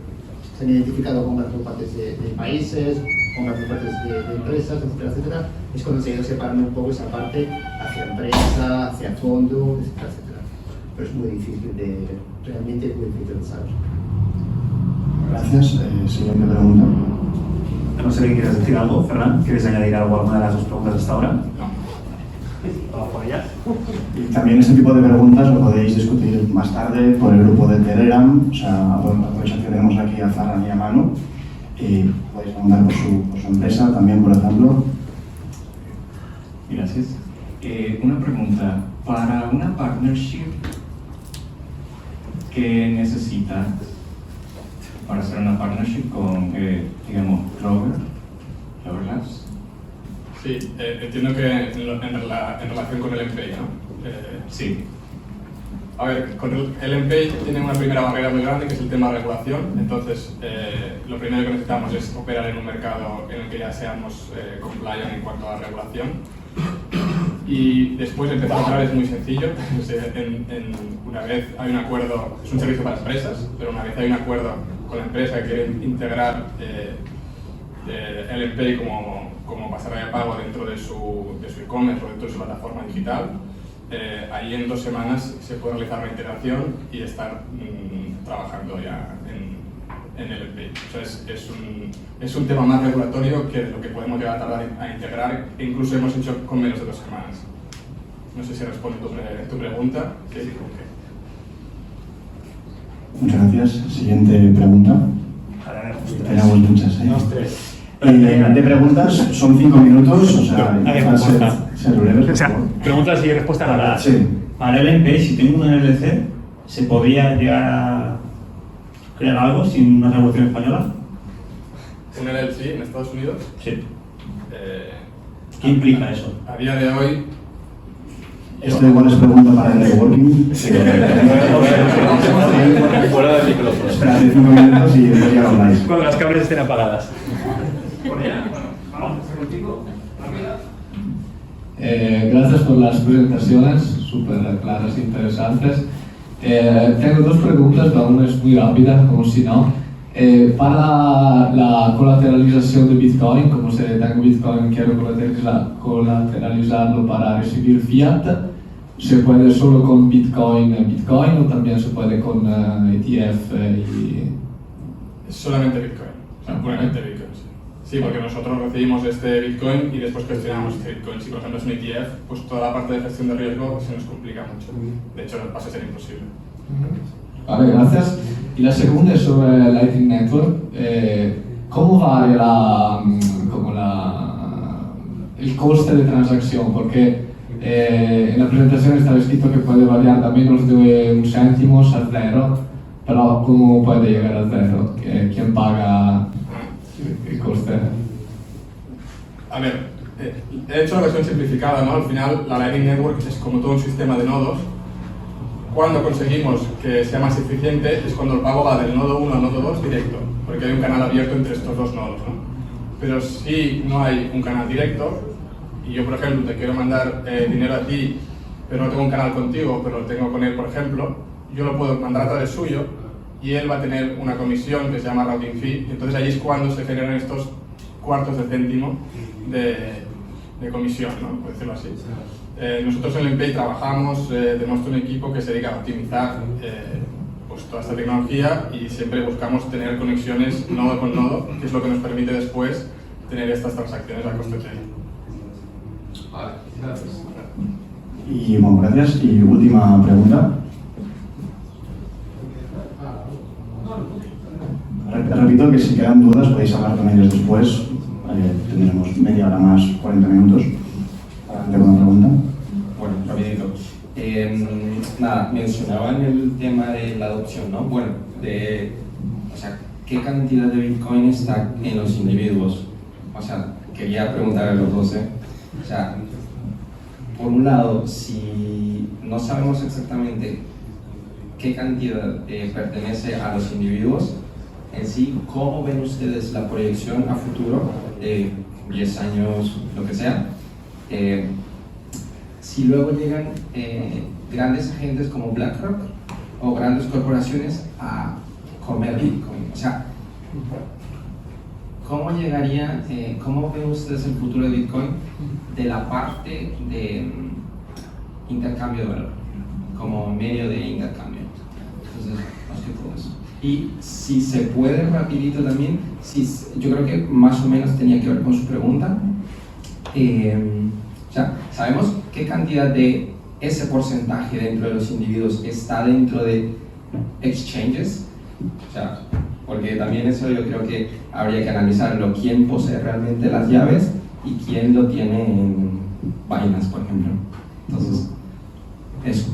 se han identificado con grandes partes de países, con grandes partes de empresas, etcétera, etcétera, es cuando se ha ido separando un poco esa parte hacia empresa, hacia fondo, etcétera, etcétera. Pero es muy difícil realmente muy difícil de saber. Gracias. Siguiente pregunta. No sé si quieres decir algo, Ferran. ¿Quieres añadir algo a alguna de las dos preguntas hasta ahora? No. Vamos por allá. Y también este tipo de preguntas lo podéis discutir más tarde por el grupo de Telegram. O sea, aprovechad que tenemos aquí a Ferran y a Manu. Y podéis preguntar por su empresa también, por ejemplo. Gracias. Una pregunta. Para una partnership, ¿qué necesitas para hacer una partnership con, digamos, Clover Labs? Sí, entiendo que en relación con el MPay, ¿no? Sí. A ver, con el MPay tiene una primera barrera muy grande que es el tema de regulación. Entonces, lo primero que necesitamos es operar en un mercado en el que ya seamos compliant en cuanto a la regulación. Y después empezar a operar es muy sencillo. Una vez hay un acuerdo, es un servicio para empresas, pero una vez hay un acuerdo con la empresa que quiere integrar el MPay como pasarela de pago dentro de su e-commerce o dentro de su plataforma digital, ahí en 2 semanas se puede realizar la integración y estar trabajando ya en el MPay. O sea, es un tema más regulatorio que lo que podemos llegar a tardar a integrar, e incluso hemos hecho con menos de 2 semanas. No sé si responde tu pregunta. Sí, okay. Muchas gracias. Siguiente pregunta. Tenemos muchas, de preguntas son 5 minutos, o sea, ser breves. O sea, preguntas y respuestas rápidas. Sí. Para el MPay, si tengo una LLC, ¿se podría llegar a crear algo sin una regulación española? ¿Un LLC en Estados Unidos? Sí. ¿Qué implica eso? A día de hoy... Esto igual es pregunta para el networking. Sí. Fuera del micrófono. Esperad 5 minutos y después ya lo habláis. Cuando las cámaras estén apagadas. Gracias por las presentaciones, súper claras e interesantes. Tengo dos preguntas, pero una es muy rápida, como si no. Para la colateralización de Bitcoin, como si tengo Bitcoin, quiero colateralizarlo para recibir fiat, ¿se puede solo con Bitcoin o también se puede con ETF? Solamente Bitcoin, o sea, puramente Bitcoin. Sí, porque nosotros recibimos este Bitcoin y después gestionamos este Bitcoin. Si por ejemplo es un ETF, pues toda la parte de gestión de riesgo se nos complica mucho. De hecho, pasa a ser imposible. Vale, gracias. Y la segunda es sobre Lightning Network. ¿Cómo varía el coste de transacción? Porque en la presentación estaba escrito que puede variar de menos de un céntimo a cero, pero ¿cómo puede llegar a cero? ¿Quién paga el coste? A ver, he hecho la versión simplificada, ¿no? Al final, la Lightning Network es como todo un sistema de nodos. Cuando conseguimos que sea más eficiente es cuando el pago va del nodo 1 al nodo 2 directo, porque hay un canal abierto entre estos dos nodos, ¿no? Pero si no hay un canal directo, y yo, por ejemplo, te quiero mandar dinero a ti, pero no tengo un canal contigo, pero lo tengo con él, por ejemplo, yo lo puedo mandar a través suyo y él va a tener una comisión que se llama routing fee, y entonces ahí es cuando se generan estos cuartos de céntimo de comisión, ¿no? Por decirlo así. Nosotros en el MPay trabajamos, tenemos un equipo que se dedica a optimizar pues toda esta tecnología y siempre buscamos tener conexiones nodo con nodo, que es lo que nos permite después tener estas transacciones a coste cero. Vale, gracias. Y bueno, gracias. Y última pregunta. Repito que si quedan dudas podéis hablar con ellos después. Tendremos media hora más, 40 minutos. ¿Adelante con la pregunta? Bueno, rapidito. Nada, mencionaban el tema de la adopción, ¿no? Bueno, o sea, ¿qué cantidad de Bitcoin está en los individuos? O sea, quería preguntar a los 12. O sea, por un lado, si no sabemos exactamente qué cantidad pertenece a los individuos, en sí, ¿cómo ven ustedes la proyección a futuro de 10 años, lo que sea? Si luego llegan grandes agentes como BlackRock o grandes corporaciones a comer Bitcoin, o sea, ¿cómo llegaría, cómo ven ustedes el futuro de Bitcoin de la parte de intercambio de valor, como medio de intercambio? Entonces, más que todo eso. Y si se puede rapidito también, yo creo que más o menos tenía que ver con su pregunta. O sea, ¿sabemos qué cantidad de ese porcentaje dentro de los individuos está dentro de exchanges? O sea, porque también eso yo creo que habría que analizarlo. ¿Quién posee realmente las llaves y quién lo tiene en Binance, por ejemplo? Entonces, eso.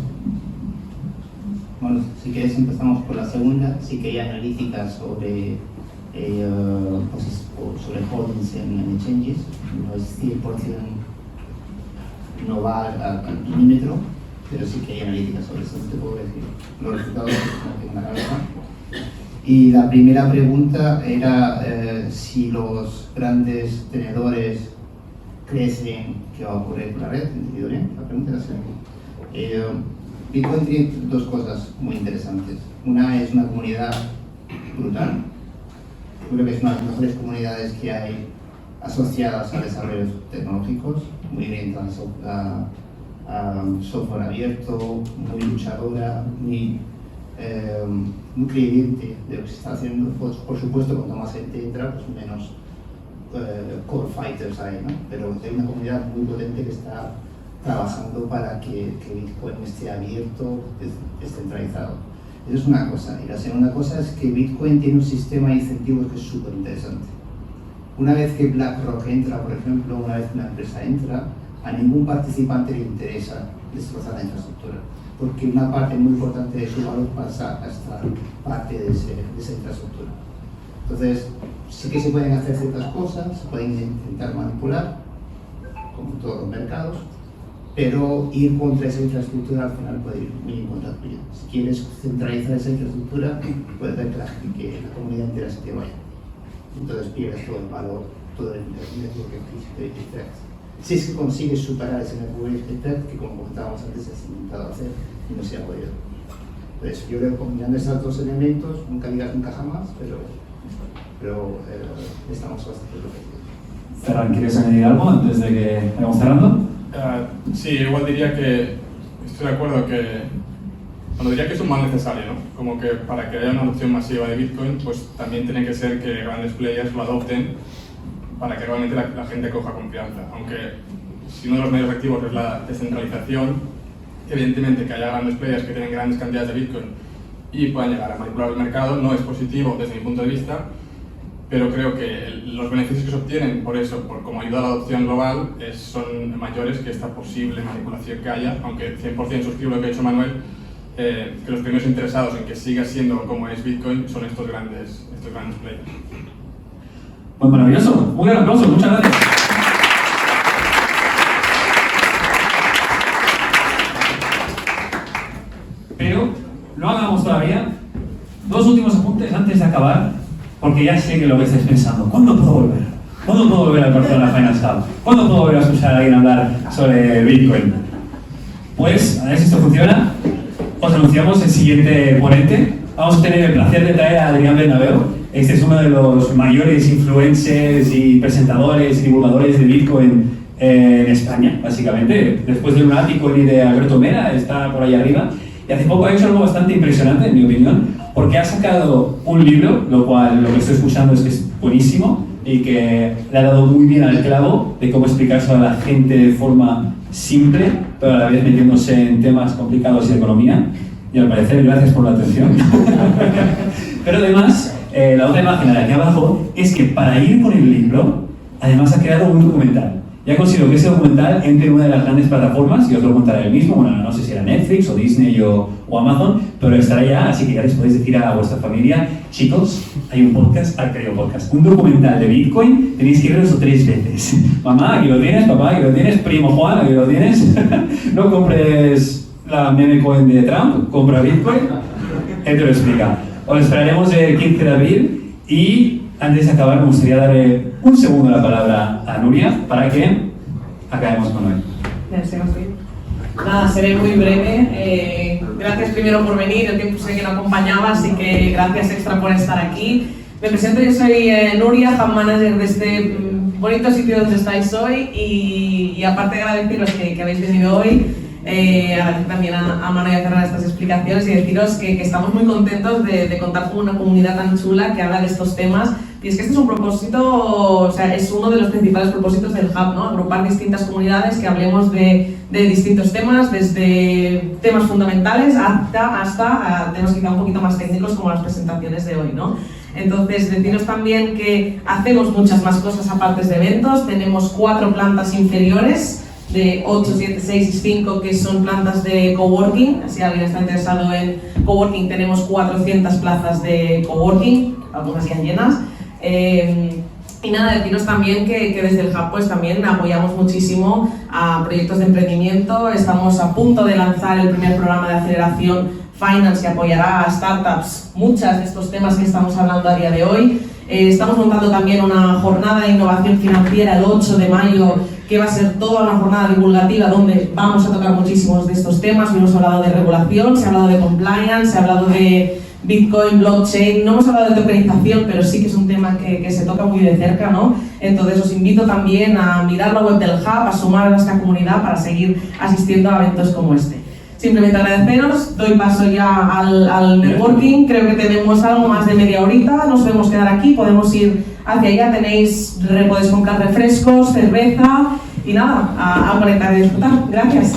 Bueno, si quieres empezamos por la segunda. Sí que hay analíticas sobre sobre holdings en exchanges. No es 100%, no va al milímetro, pero sí que hay analíticas sobre eso. Te puedo decir los resultados que tengo en la cabeza. Y la primera pregunta era si los grandes tenedores crecen, ¿qué va a ocurrir con la red? ¿Entendido bien? La pregunta era así. Bitcoin tiene dos cosas muy interesantes. Una es una comunidad brutal. Yo creo que es una de las mejores comunidades que hay asociadas a desarrollos tecnológicos, muy orientadas a software abierto, muy luchadora, muy creyente de lo que se está haciendo. Pues, por supuesto, cuanto más gente entra, pues menos core fighters hay, ¿no? Pero hay una comunidad muy potente que está trabajando para que Bitcoin esté abierto, descentralizado. Eso es una cosa. Y la segunda cosa es que Bitcoin tiene un sistema de incentivos que es súper interesante. Una vez que BlackRock entra, por ejemplo, una vez que una empresa entra, a ningún participante le interesa destrozar la infraestructura, porque una parte muy importante de su valor pasa a estar parte de esa infraestructura. Entonces, sí que se pueden hacer ciertas cosas, se pueden intentar manipular, como todos los mercados, pero ir contra esa infraestructura al final puede ir muy en contra tuya. Si quieres centralizar esa infraestructura, puede hacer que la comunidad entera se te vaya. Entonces pierdes todo el valor, todo el network effect. si es que consigues superar ese network effect que, como comentábamos antes, has intentado hacer y no se ha podido. Entonces, yo creo que combinando estos dos elementos, nunca digas nunca jamás, pero estamos bastante protegidos. Ferran, ¿quieres añadir algo antes de que vayamos cerrando? Sí, igual diría que estoy de acuerdo cuando diría que es un mal necesario, ¿no? Como que para que haya una adopción masiva de Bitcoin, pues también tiene que ser que grandes players lo adopten para que realmente la gente coja confianza. Aunque si uno de los medios activos es la descentralización, evidentemente que haya grandes players que tienen grandes cantidades de Bitcoin y puedan llegar a manipular el mercado no es positivo desde mi punto de vista, pero creo que los beneficios que se obtienen por eso, por como ayuda a la adopción global, son mayores que esta posible manipulación que haya, aunque 100% suscribo lo que ha dicho Manuel, que los primeros interesados en que siga siendo como es Bitcoin son estos grandes players. Pues maravilloso, un gran aplauso, muchas gracias. Pero no hagamos todavía. Dos últimos apuntes antes de acabar, porque ya sé que lo que estáis pensando. ¿Cuándo puedo volver? ¿Cuándo puedo volver al Barcelona Finance Hub? ¿Cuándo puedo volver a escuchar a alguien hablar sobre Bitcoin? Pues, a ver si esto funciona. Os anunciamos el siguiente ponente. Vamos a tener el placer de traer a Adrián Bernabeu. Este es uno de los mayores influencers y presentadores y divulgadores de Bitcoin en España, básicamente. Después de Lunaticon y de Alberto Mera, está por ahí arriba. Y hace poco ha hecho algo bastante impresionante, en mi opinión, porque ha sacado un libro, lo cual lo que estoy escuchando es que es buenísimo y que le ha dado muy bien al clavo de cómo explicárselo a la gente de forma simple, pero a la vez metiéndose en temas complicados de economía. Y al parecer, gracias por la atención. Pero además, la otra imagen de aquí abajo es que para ir con el libro, además ha creado un documental. Ya considero que ese documental entre en una de las grandes plataformas, y os lo contaré él mismo, bueno, no sé si era Netflix o Disney o Amazon, pero estará ya, así que ya les podéis decir a vuestra familia, chicos, hay un podcast, un documental de Bitcoin, tenéis que verlo 3 veces. Mamá, aquí lo tienes, papá, aquí lo tienes, primo Juan, aquí lo tienes. No compres la meme coin de Trump, compra Bitcoin, él te lo explica. Os esperaremos el 15 de abril y antes de acabar me gustaría darle un segundo la palabra a Nuria para que acabemos con hoy. Nada, seré muy breve. Gracias primero por venir, el tiempo sé que no acompañaba, así que gracias extra por estar aquí. Me presento, yo soy Nuria, Hub Manager de este bonito sitio donde estáis hoy y aparte de agradeceros que habéis venido hoy, agradecer también a Manu y a Ferran estas explicaciones y deciros que estamos muy contentos de contar con una comunidad tan chula que habla de estos temas. Y es que este es un propósito, o sea, es uno de los principales propósitos del Hub, ¿no? Agrupar distintas comunidades que hablemos de distintos temas, desde temas fundamentales hasta temas quizá un poquito más técnicos como las presentaciones de hoy, ¿no? Entonces, deciros también que hacemos muchas más cosas aparte de eventos. Tenemos 4 plantas inferiores de 8, 7, 6 y 5 que son plantas de coworking. Si alguien está interesado en coworking, tenemos 400 plazas de coworking, algunas ya llenas. Y nada, deciros también que desde el Hub pues también apoyamos muchísimo a proyectos de emprendimiento. Estamos a punto de lanzar el primer programa de aceleración Finance que apoyará a startups, muchas de estos temas que estamos hablando a día de hoy. Estamos montando también una jornada de innovación financiera el 8 de mayo que va a ser toda una jornada divulgativa donde vamos a tocar muchísimos de estos temas. Hemos hablado de regulación, se ha hablado de compliance, se ha hablado de Bitcoin, blockchain, no hemos hablado de tokenización, pero sí que es un tema que se toca muy de cerca, ¿no? Entonces os invito también a mirar la web del Hub, a sumar a esta comunidad para seguir asistiendo a eventos como este. Simplemente agradeceros, doy paso ya al networking, creo que tenemos algo más de media horita, nos podemos quedar aquí, podemos ir hacia allá, podéis comprar refrescos, cerveza y nada, a conectar y disfrutar. Gracias.